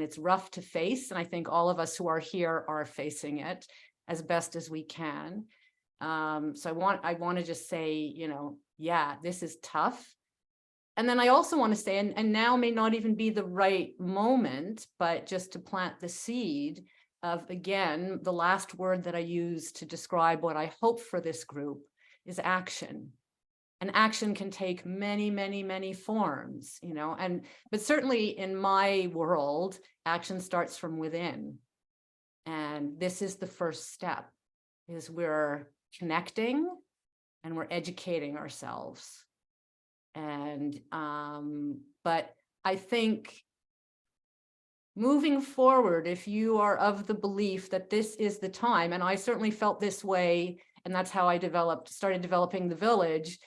Speaker 2: it's rough to face. And I think all of us who are here are facing it as best as we can. So I want to just say, yeah, this is tough. And then I also want to say, and now may not even be the right moment, but just to plant the seed of, again, the last word that I use to describe what I hope for this group is action. And action can take many, many, many forms, but certainly in my world, action starts from within. And this is the first step, is we're connecting and we're educating ourselves. And, but I think moving forward, if you are of the belief that this is the time, and I certainly felt this way, and that's how I started developing the village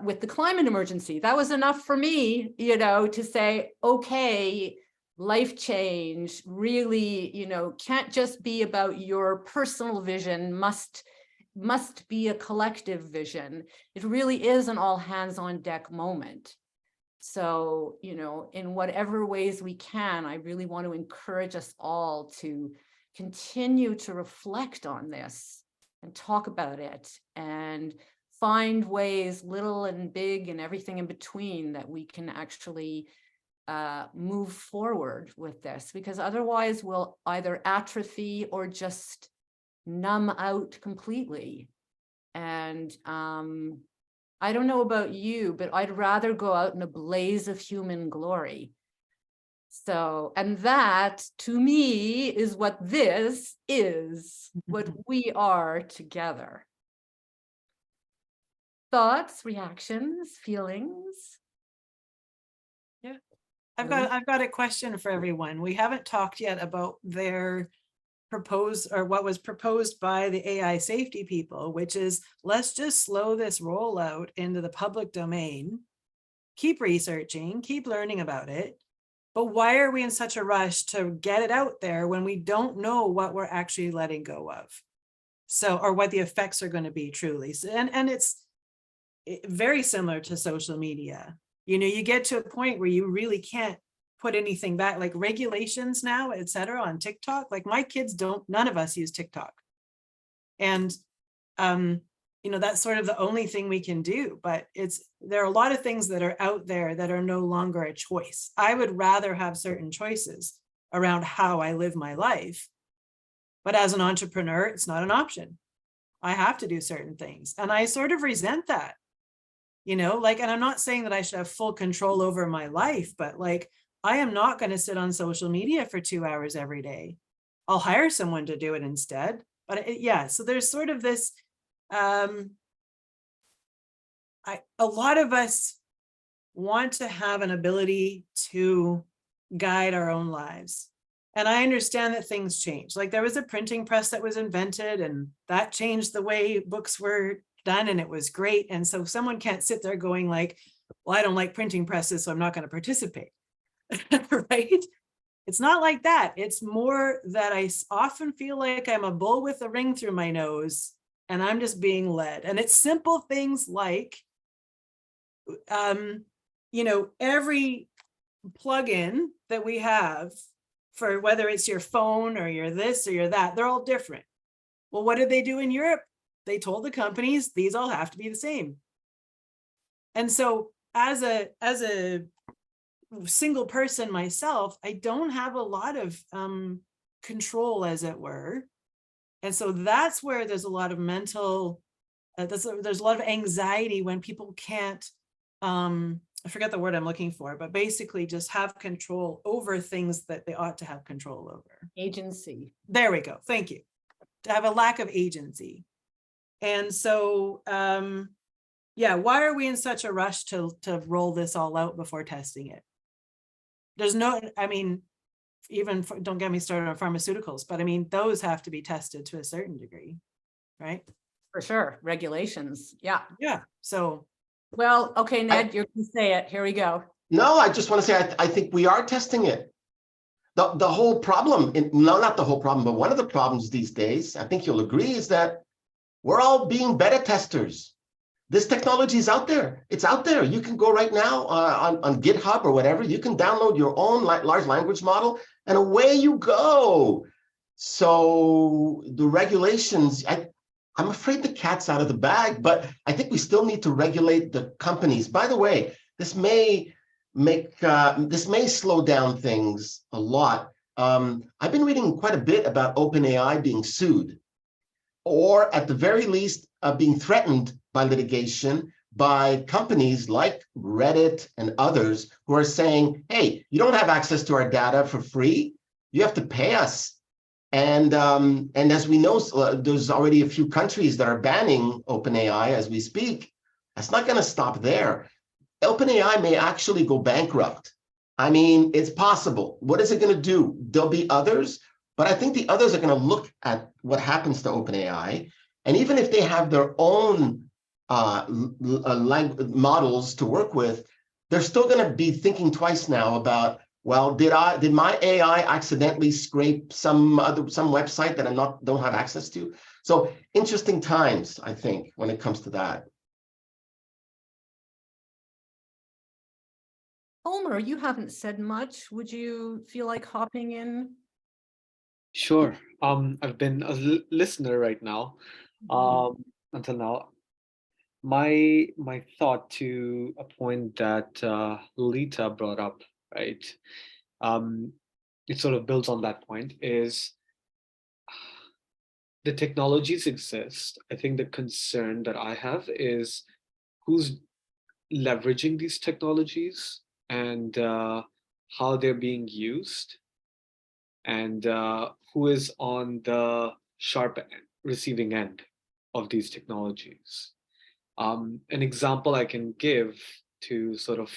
Speaker 2: with the climate emergency. That was enough for me, to say, okay, life change really, can't just be about your personal vision, must be a collective vision. It really is an all hands on deck moment. So, in whatever ways we can, I really want to encourage us all to continue to reflect on this and talk about it and find ways, little and big and everything in between, that we can actually move forward with this, because otherwise we'll either atrophy or just numb out completely. And I don't know about you, but I'd rather go out in a blaze of human glory. So, and that to me is what this is, what we are together. Thoughts, reactions, feelings?
Speaker 5: Yeah, I've got a question for everyone. We haven't talked yet about their proposed, or what was proposed by the AI safety people, which is, let's just slow this rollout into the public domain, keep researching, keep learning about it. But why are we in such a rush to get it out there when we don't know what we're actually letting go of? So, or what the effects are going to be truly. So, and it's very similar to social media. You get to a point where you really can't put anything back, like regulations now, et cetera, on TikTok. Like my kids none of us use TikTok. And, you know, that's sort of the only thing we can do, but there are a lot of things that are out there that are no longer a choice. I would rather have certain choices around how I live my life. But as an entrepreneur, it's not an option. I have to do certain things. And I sort of resent that, you know, like, and I'm not saying that I should have full control over my life, but like, I am not going to sit on social media for 2 hours every day. I'll hire someone to do it instead. But yeah, so there's sort of this, a lot of us want to have an ability to guide our own lives. And I understand that things change. Like there was a printing press that was invented and that changed the way books were done and it was great. And so someone can't sit there going like, well, I don't like printing presses, so I'm not going to participate, right? It's not like that. It's more that I often feel like I'm a bull with a ring through my nose and I'm just being led. And it's simple things like, you know, every plugin that we have for whether it's your phone or your this or your that, they're all different. Well, what did they do in Europe? They told the companies, these all have to be the same. And so as a single person myself, I don't have a lot of control, as it were. And so that's where there's a lot of mental, there's a lot of anxiety when people can't, I forget the word I'm looking for, but basically just have control over things that they ought to have control over.
Speaker 2: Agency.
Speaker 5: There we go. Thank you. To have a lack of agency. And so, yeah, why are we in such a rush to roll this all out before testing it? There's no, I mean, even don't get me started on pharmaceuticals, but I mean, those have to be tested to a certain degree, right?
Speaker 2: For sure. Regulations. Yeah.
Speaker 5: Yeah. So.
Speaker 2: Well, okay, Ned, you're going to say it. Here we go.
Speaker 10: No, I just want to say, I think we are testing it. The whole problem, no, not the whole problem, but one of the problems these days, I think you'll agree, is that we're all being beta testers. This technology is out there. It's out there. You can go right now on GitHub or whatever. You can download your own large language model and away you go. So the regulations, I'm afraid the cat's out of the bag, but I think we still need to regulate the companies. By the way, this may slow down things a lot. I've been reading quite a bit about OpenAI being sued, or at the very least being threatened by litigation by companies like Reddit and others who are saying, hey, you don't have access to our data for free. You have to pay us. And as we know, there's already a few countries that are banning OpenAI as we speak. That's not going to stop there. OpenAI may actually go bankrupt. I mean, it's possible. What is it going to do? There'll be others, but I think the others are going to look at what happens to OpenAI. And even if they have their own models to work with, they're still going to be thinking twice now about, well, did my AI accidentally scrape some website that I don't have access to? So interesting times, I think, when it comes to that.
Speaker 2: Omer, you haven't said much. Would you feel like hopping in?
Speaker 9: Sure. I've been a listener right now. Until now. My thought to a point that Lita brought up, right? It sort of builds on that point, is the technologies exist. I think the concern that I have is who's leveraging these technologies and how they're being used, and who is on the sharp receiving end of these technologies. An example I can give to sort of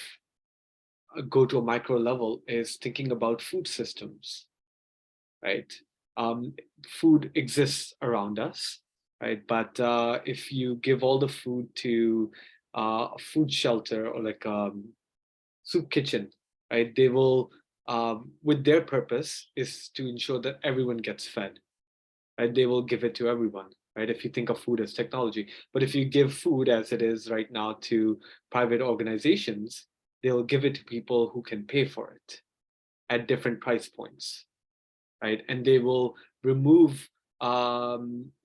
Speaker 9: go to a micro level is thinking about food systems, right? Food exists around us, right? But if you give all the food to a food shelter or like a soup kitchen, right? They will, with their purpose is to ensure that everyone gets fed, right? They will give it to everyone, right? If you think of food as technology. But if you give food as it is right now to private organizations, they'll give it to people who can pay for it at different price points, right? And they will remove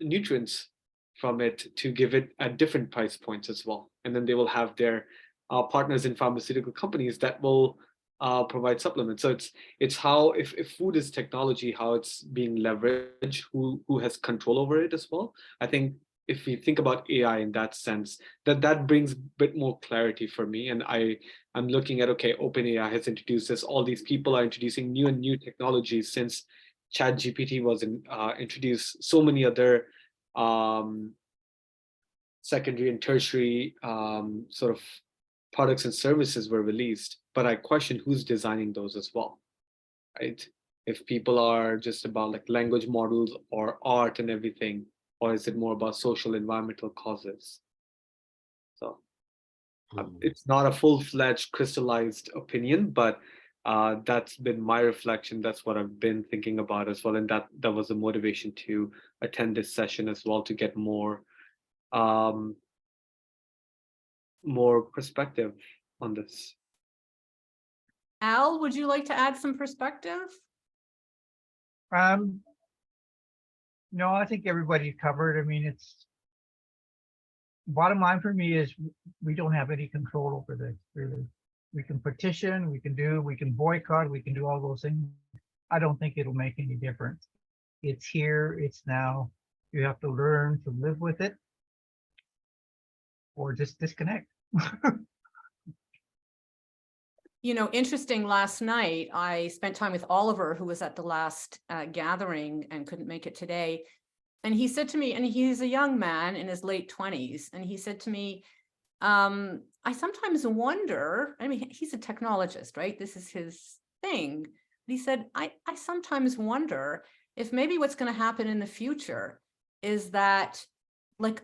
Speaker 9: nutrients from it to give it at different price points as well. And then they will have their partners in pharmaceutical companies that will provide supplements. So it's how, if food is technology, how it's being leveraged, who has control over it as well. I think if we think about AI in that sense, that brings a bit more clarity for me. And I'm looking at, okay, OpenAI has introduced this, all these people are introducing new and new technologies since ChatGPT was introduced. So many other secondary and tertiary sort of products and services were released, but I question who's designing those as well, right? If people are just about like language models or art and everything, or is it more about social environmental causes? So it's not a full-fledged crystallized opinion, but that's been my reflection. That's what I've been thinking about as well. And that was a motivation to attend this session as well, to get more perspective on this.
Speaker 2: Al, would you like to add some perspective?
Speaker 11: No, I think everybody covered. I mean, it's bottom line for me is we don't have any control over this, really. We can petition, we can boycott, we can do all those things. I don't think it'll make any difference. It's here, it's now. You have to learn to live with it or just disconnect.
Speaker 2: You know, interesting, last night I spent time with Oliver, who was at the last gathering and couldn't make it today. And he said to me, and he's a young man in his late 20s, and he said to me, I sometimes wonder, I mean, he's a technologist, right? This is his thing. He said, I sometimes wonder if maybe what's going to happen in the future is that, like,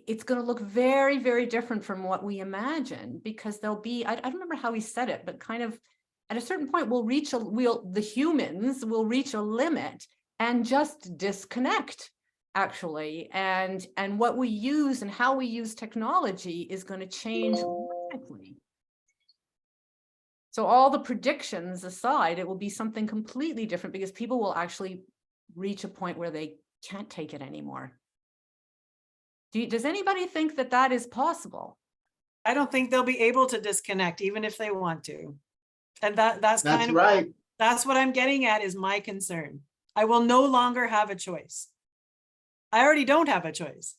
Speaker 2: it's going to look very, very different from what we imagine, because there'll be, I don't remember how he said it, but kind of at a certain point the humans will reach a limit and just disconnect, actually. And what we use and how we use technology is going to change radically. So all the predictions aside, it will be something completely different, because people will actually reach a point where they can't take it anymore. Does anybody think that that is possible?
Speaker 5: I don't think they'll be able to disconnect, even if they want to. And that's kind of
Speaker 10: right.
Speaker 5: That's what I'm getting at, is my concern. I will no longer have a choice. I already don't have a choice.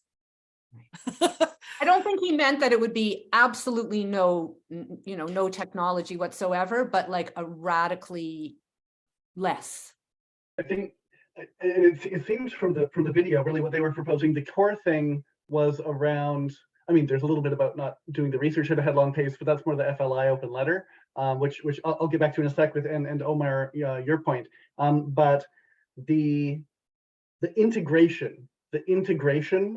Speaker 2: I don't think he meant that it would be absolutely no technology whatsoever, but like a radically less.
Speaker 1: I think it seems from the video, really what they were proposing, the core thing was around, I mean, there's a little bit about not doing the research at a headlong pace, but that's more the FLI open letter, which I'll get back to in a sec with, and Omar, your point. But the integration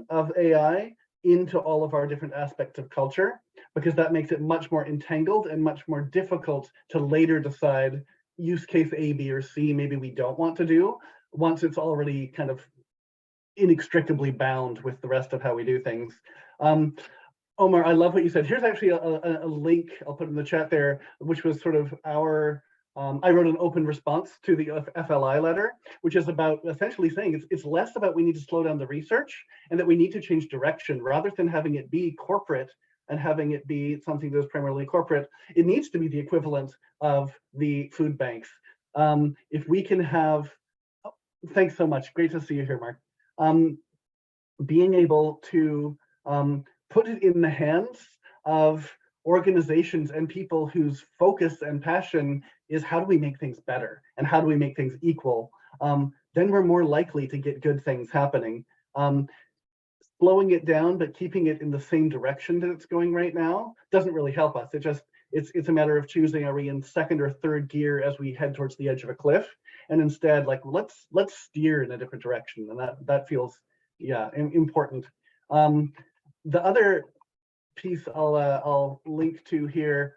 Speaker 1: of AI into all of our different aspects of culture, because that makes it much more entangled and much more difficult to later decide use case A, B, or C maybe we don't want to do, once it's already kind of inextricably bound with the rest of how we do things. Omar, I love what you said. Here's actually a link I'll put in the chat there, which was sort of our, I wrote an open response to the FLI letter, which is about essentially saying it's less about we need to slow down the research and that we need to change direction, rather than having it be corporate and having it be something that's primarily corporate. It needs to be the equivalent of the food banks. If we can have, thanks so much, great to see you here, Mark. Being able to put it in the hands of organizations and people whose focus and passion is how do we make things better and how do we make things equal, then we're more likely to get good things happening. Slowing it down but keeping it in the same direction that it's going right now doesn't really help us. It's a matter of choosing, are we in second or third gear as we head towards the edge of a cliff, and instead, like, let's steer in a different direction, and that feels, yeah, important. The other piece I'll link to here,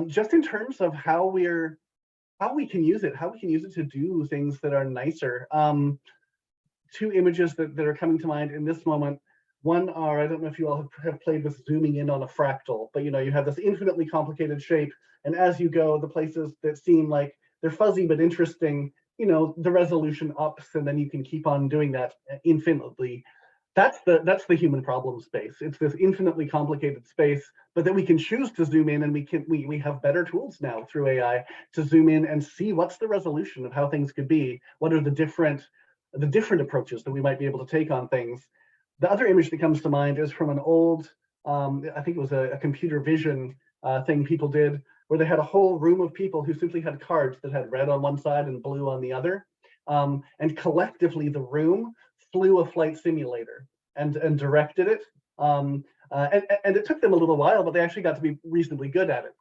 Speaker 1: just in terms of how we can use it to do things that are nicer. Two images that are coming to mind in this moment. One are, I don't know if you all have played with zooming in on a fractal, but you have this infinitely complicated shape, and as you go, the places that seem like they're fuzzy but interesting you know, the resolution ups and then you can keep on doing that infinitely. That's the human problem space. It's this infinitely complicated space, but then we can choose to zoom in, and we have better tools now through AI to zoom in and see what's the resolution of how things could be. What are the different approaches that we might be able to take on things. The other image that comes to mind is from an old, I think it was a computer vision thing people did, where they had a whole room of people who simply had cards that had red on one side and blue on the other. And collectively, the room flew a flight simulator and directed it. And it took them a little while, but they actually got to be reasonably good at it.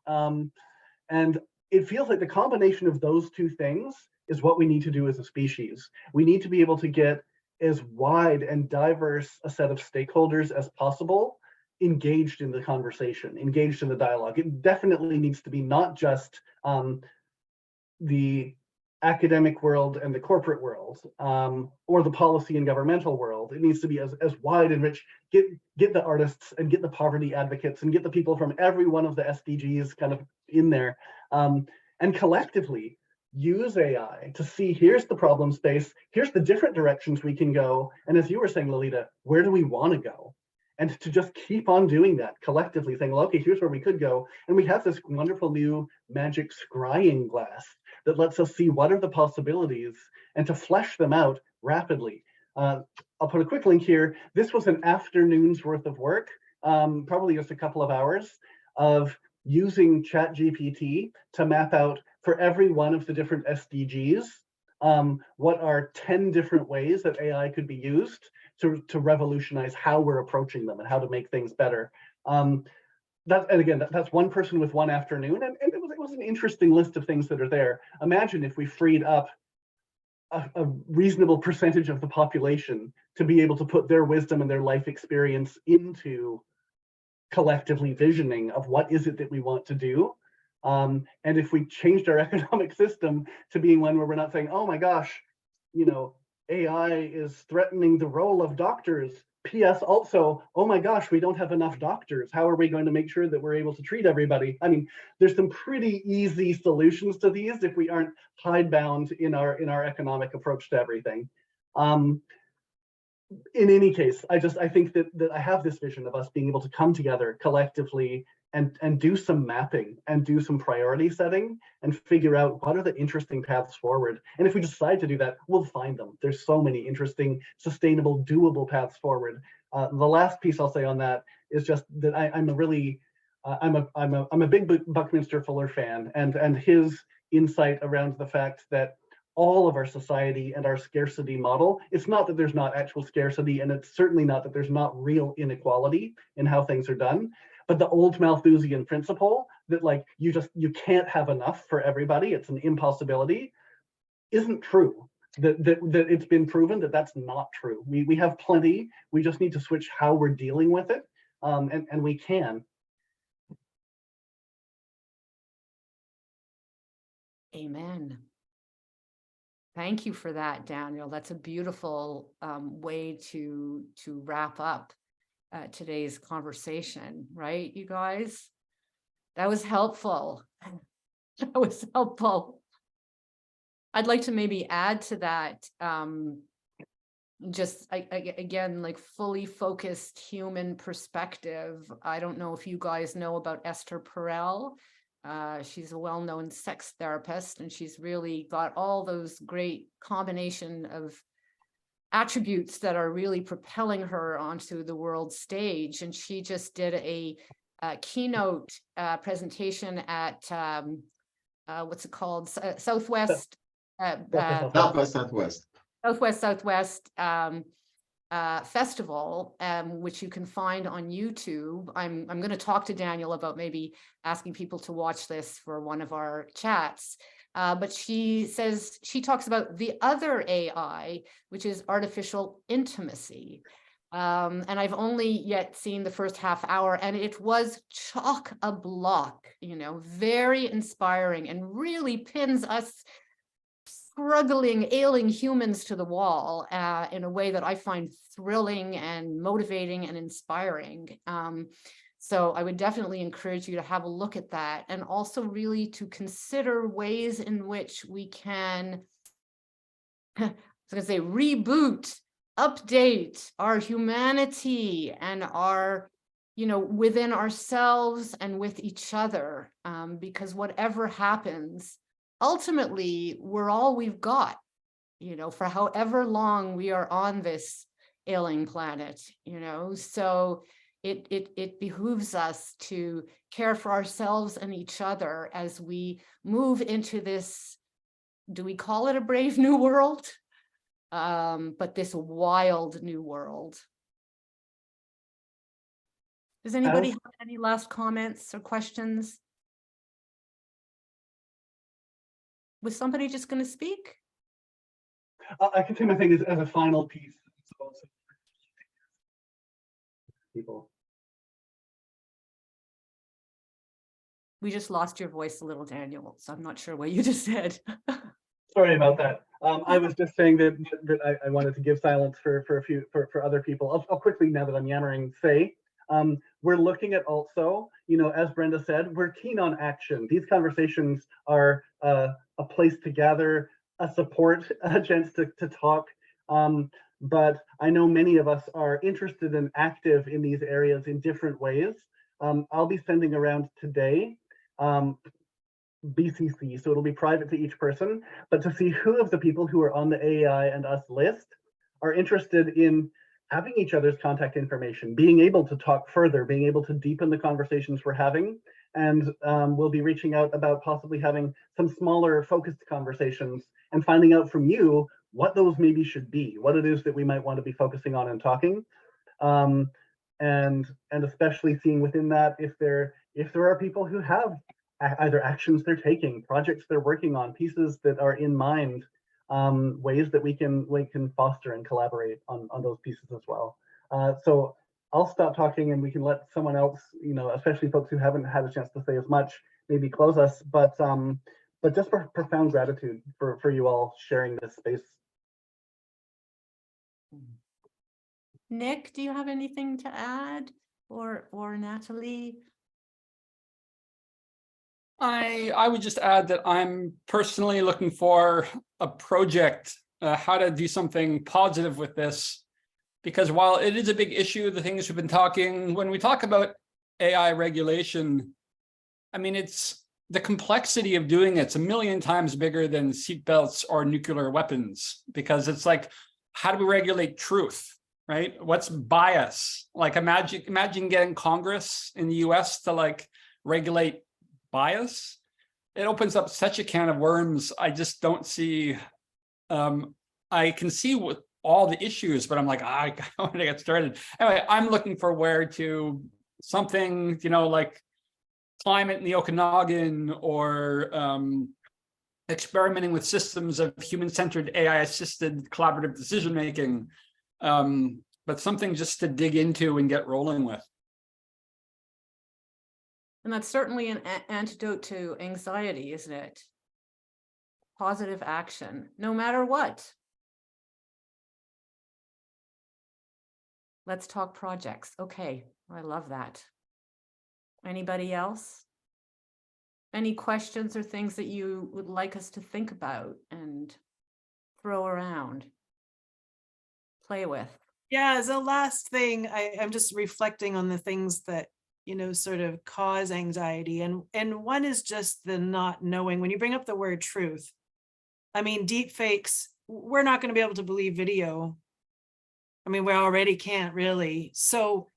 Speaker 1: And it feels like the combination of those two things is what we need to do as a species. We need to be able to get as wide and diverse a set of stakeholders as possible engaged in the conversation, engaged in the dialogue. It definitely needs to be not just the academic world and the corporate world, or the policy and governmental world. It needs to be as wide and rich. Get the artists and get the poverty advocates and get the people from every one of the SDGs kind of in there, and collectively use AI to see, here's the problem space, here's the different directions we can go, and as you were saying, Lolita, where do we want to go? And to just keep on doing that collectively, saying, well, okay, here's where we could go. And we have this wonderful new magic scrying glass that lets us see what are the possibilities and to flesh them out rapidly. I'll put a quick link here. This was an afternoon's worth of work, probably just a couple of hours of using ChatGPT to map out for every one of the different SDGs, what are 10 different ways that AI could be used to revolutionize how we're approaching them and how to make things better. That's one person with one afternoon, and it was an interesting list of things that are there. Imagine if we freed up a reasonable percentage of the population to be able to put their wisdom and their life experience into collectively visioning of what is it that we want to do. And if we changed our economic system to being one where we're not saying, oh my gosh, you know, AI is threatening the role of doctors. P.S. also, oh my gosh, we don't have enough doctors. How are we going to make sure that we're able to treat everybody? I mean, there's some pretty easy solutions to these if we aren't hidebound in our economic approach to everything. In any case, I think that I have this vision of us being able to come together collectively and do some mapping and do some priority setting and figure out what are the interesting paths forward. And if we decide to do that, we'll find them. There's so many interesting, sustainable, doable paths forward. The last piece I'll say on that is just that I'm a big Buckminster Fuller fan, and his insight around the fact that all of our society and our scarcity model, it's not that there's not actual scarcity, and it's certainly not that there's not real inequality in how things are done, but the old Malthusian principle that like you can't have enough for everybody, it's an impossibility, isn't true. That it's been proven that that's not true. We have plenty, we just need to switch how we're dealing with it, and we can.
Speaker 2: Amen. Thank you for that, Daniel. That's a beautiful way to wrap up today's conversation, right, you guys? That was helpful. That was helpful. I'd like to maybe add to that, again, like fully focused human perspective. I don't know if you guys know about Esther Perel. She's a well-known sex therapist, and she's really got all those great combination of attributes that are really propelling her onto the world stage. And she just did a keynote presentation at what's it called? Southwest Festival, which you can find on YouTube. I'm going to talk to Daniel about maybe asking people to watch this for one of our chats. But she talks about the other AI, which is artificial intimacy. And I've only yet seen the first half hour, and it was chock-a-block, very inspiring, and really pins us struggling, ailing humans to the wall in a way that I find thrilling and motivating and inspiring. So I would definitely encourage you to have a look at that, and also really to consider ways in which we can I was gonna say reboot, update our humanity and our, within ourselves and with each other, because whatever happens, ultimately, we're all we've got, for however long we are on this ailing planet, so it behooves us to care for ourselves and each other as we move into this, do we call it a brave new world? But this wild new world. Does anybody have any last comments or questions? Was somebody just going to speak?
Speaker 1: I can say my thing as a final piece. People.
Speaker 2: We just lost your voice a little, Daniel, so I'm not sure what you just said.
Speaker 1: Sorry about that. I was just saying that I wanted to give silence for other people. I'll quickly, now that I'm yammering, say we're looking at also, as Brenda said, we're keen on action. These conversations are a place to gather, a support, a chance to talk. But I know many of us are interested and active in these areas in different ways. I'll be sending around today BCC, so it'll be private to each person, but to see who of the people who are on the AI and Us list are interested in having each other's contact information, being able to talk further, being able to deepen the conversations we're having. And we'll be reaching out about possibly having some smaller focused conversations and finding out from you what those maybe should be, what it is that we might want to be focusing on and talking. And especially seeing within that if there are people who have either actions they're taking, projects they're working on, pieces that are in mind, ways that we can foster and collaborate on those pieces as well. So I'll stop talking and we can let someone else, especially folks who haven't had a chance to say as much, maybe close us. But just for profound gratitude for you all sharing this space.
Speaker 2: Nick, do you have anything to add, or Natalie?
Speaker 7: I would just add that I'm personally looking for a project, how to do something positive with this, because while it is a big issue, the things we've been talking, when we talk about AI regulation, I mean, it's the complexity of doing it's a million times bigger than seatbelts or nuclear weapons, because it's like, how do we regulate truth, right? What's bias? Like imagine getting Congress in the US to like regulate bias. It opens up such a can of worms. I just don't see, I can see with all the issues, but I'm like, I want to get started. Anyway, I'm looking for where to something, like climate in the Okanagan, or experimenting with systems of human-centered AI-assisted collaborative decision-making, but something just to dig into and get rolling with.
Speaker 2: And that's certainly an antidote to anxiety, isn't it? Positive action, no matter what. Let's talk projects. Okay, I love that. Anybody else? Any questions or things that you would like us to think about and throw around, play with?
Speaker 5: Yeah, as a last thing, I'm just reflecting on the things that sort of cause anxiety. And one is just the not knowing. When you bring up the word truth, I mean, deep fakes, we're not going to be able to believe video. I mean, we already can't really. So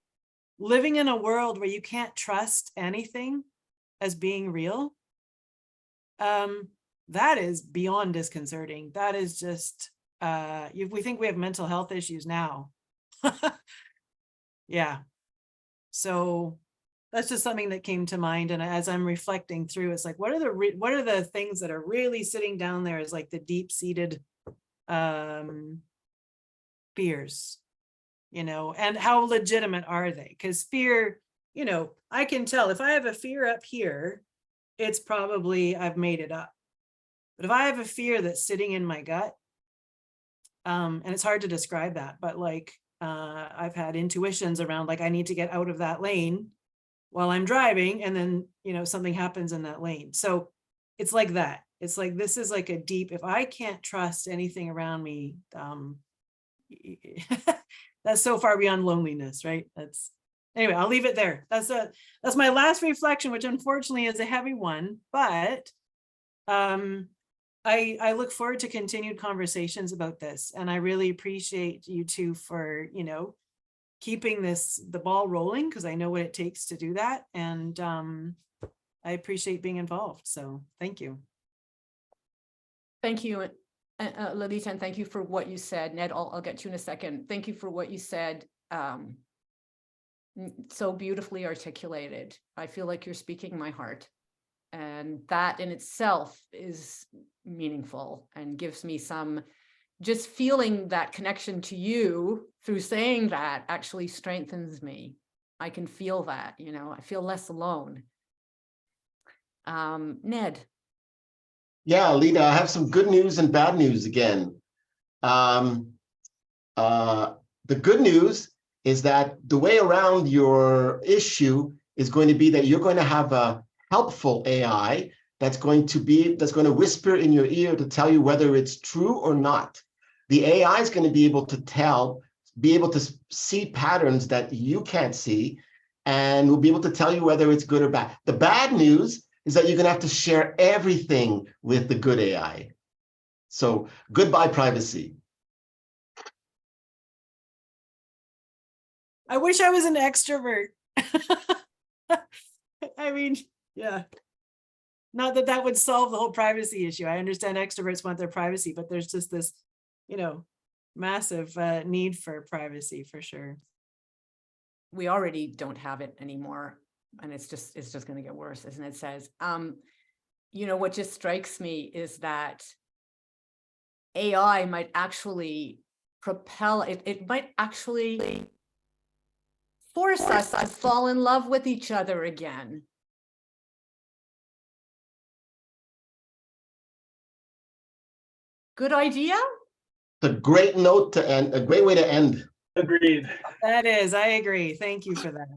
Speaker 5: living in a world where you can't trust anything as being real, that is beyond disconcerting. That is just, we think we have mental health issues now. Yeah. So that's just something that came to mind. And as I'm reflecting through, it's like, what are the things that are really sitting down there as like the deep-seated fears, and how legitimate are they? Because fear, I can tell if I have a fear up here, it's probably I've made it up. But if I have a fear that's sitting in my gut, and it's hard to describe that, but like I've had intuitions around like I need to get out of that lane while I'm driving, and then something happens in that lane. So it's like that. It's like, this is like a deep, if I can't trust anything around me, that's so far beyond loneliness, right? That's, anyway, I'll leave it there. That's my last reflection, which unfortunately is a heavy one, but I look forward to continued conversations about this, and I really appreciate you two for, you know, keeping the ball rolling, because I know what it takes to do that, and I appreciate being involved. So thank you.
Speaker 2: Thank you, Lalita, and thank you for what you said. Ned, I'll get you in a second. Thank you for what you said. So beautifully articulated. I feel like you're speaking my heart. And that in itself is meaningful and gives me some, just feeling that connection to you through saying that actually strengthens me. I can feel that, you know, I feel less alone. Ned.
Speaker 10: Yeah, Lita, I have some good news and bad news again. The good news is that the way around your issue is going to be that you're going to have a helpful AI that's going to whisper in your ear to tell you whether it's true or not. The AI is going to be able to see patterns that you can't see, and will be able to tell you whether it's good or bad. The bad news is that you're going to have to share everything with the good AI. So goodbye, privacy.
Speaker 5: I wish I was an extrovert. I mean, yeah. Not that that would solve the whole privacy issue. I understand extroverts want their privacy, but there's just this, you know, massive need for privacy for sure.
Speaker 2: We already don't have it anymore. And it's just going to get worse, as Ned says. You know, what just strikes me is that AI might actually propel, it might actually force us to fall in love with each other again. Good idea?
Speaker 10: It's a great note to end, a great way to end.
Speaker 1: Agreed.
Speaker 5: That is, I agree. Thank you for that.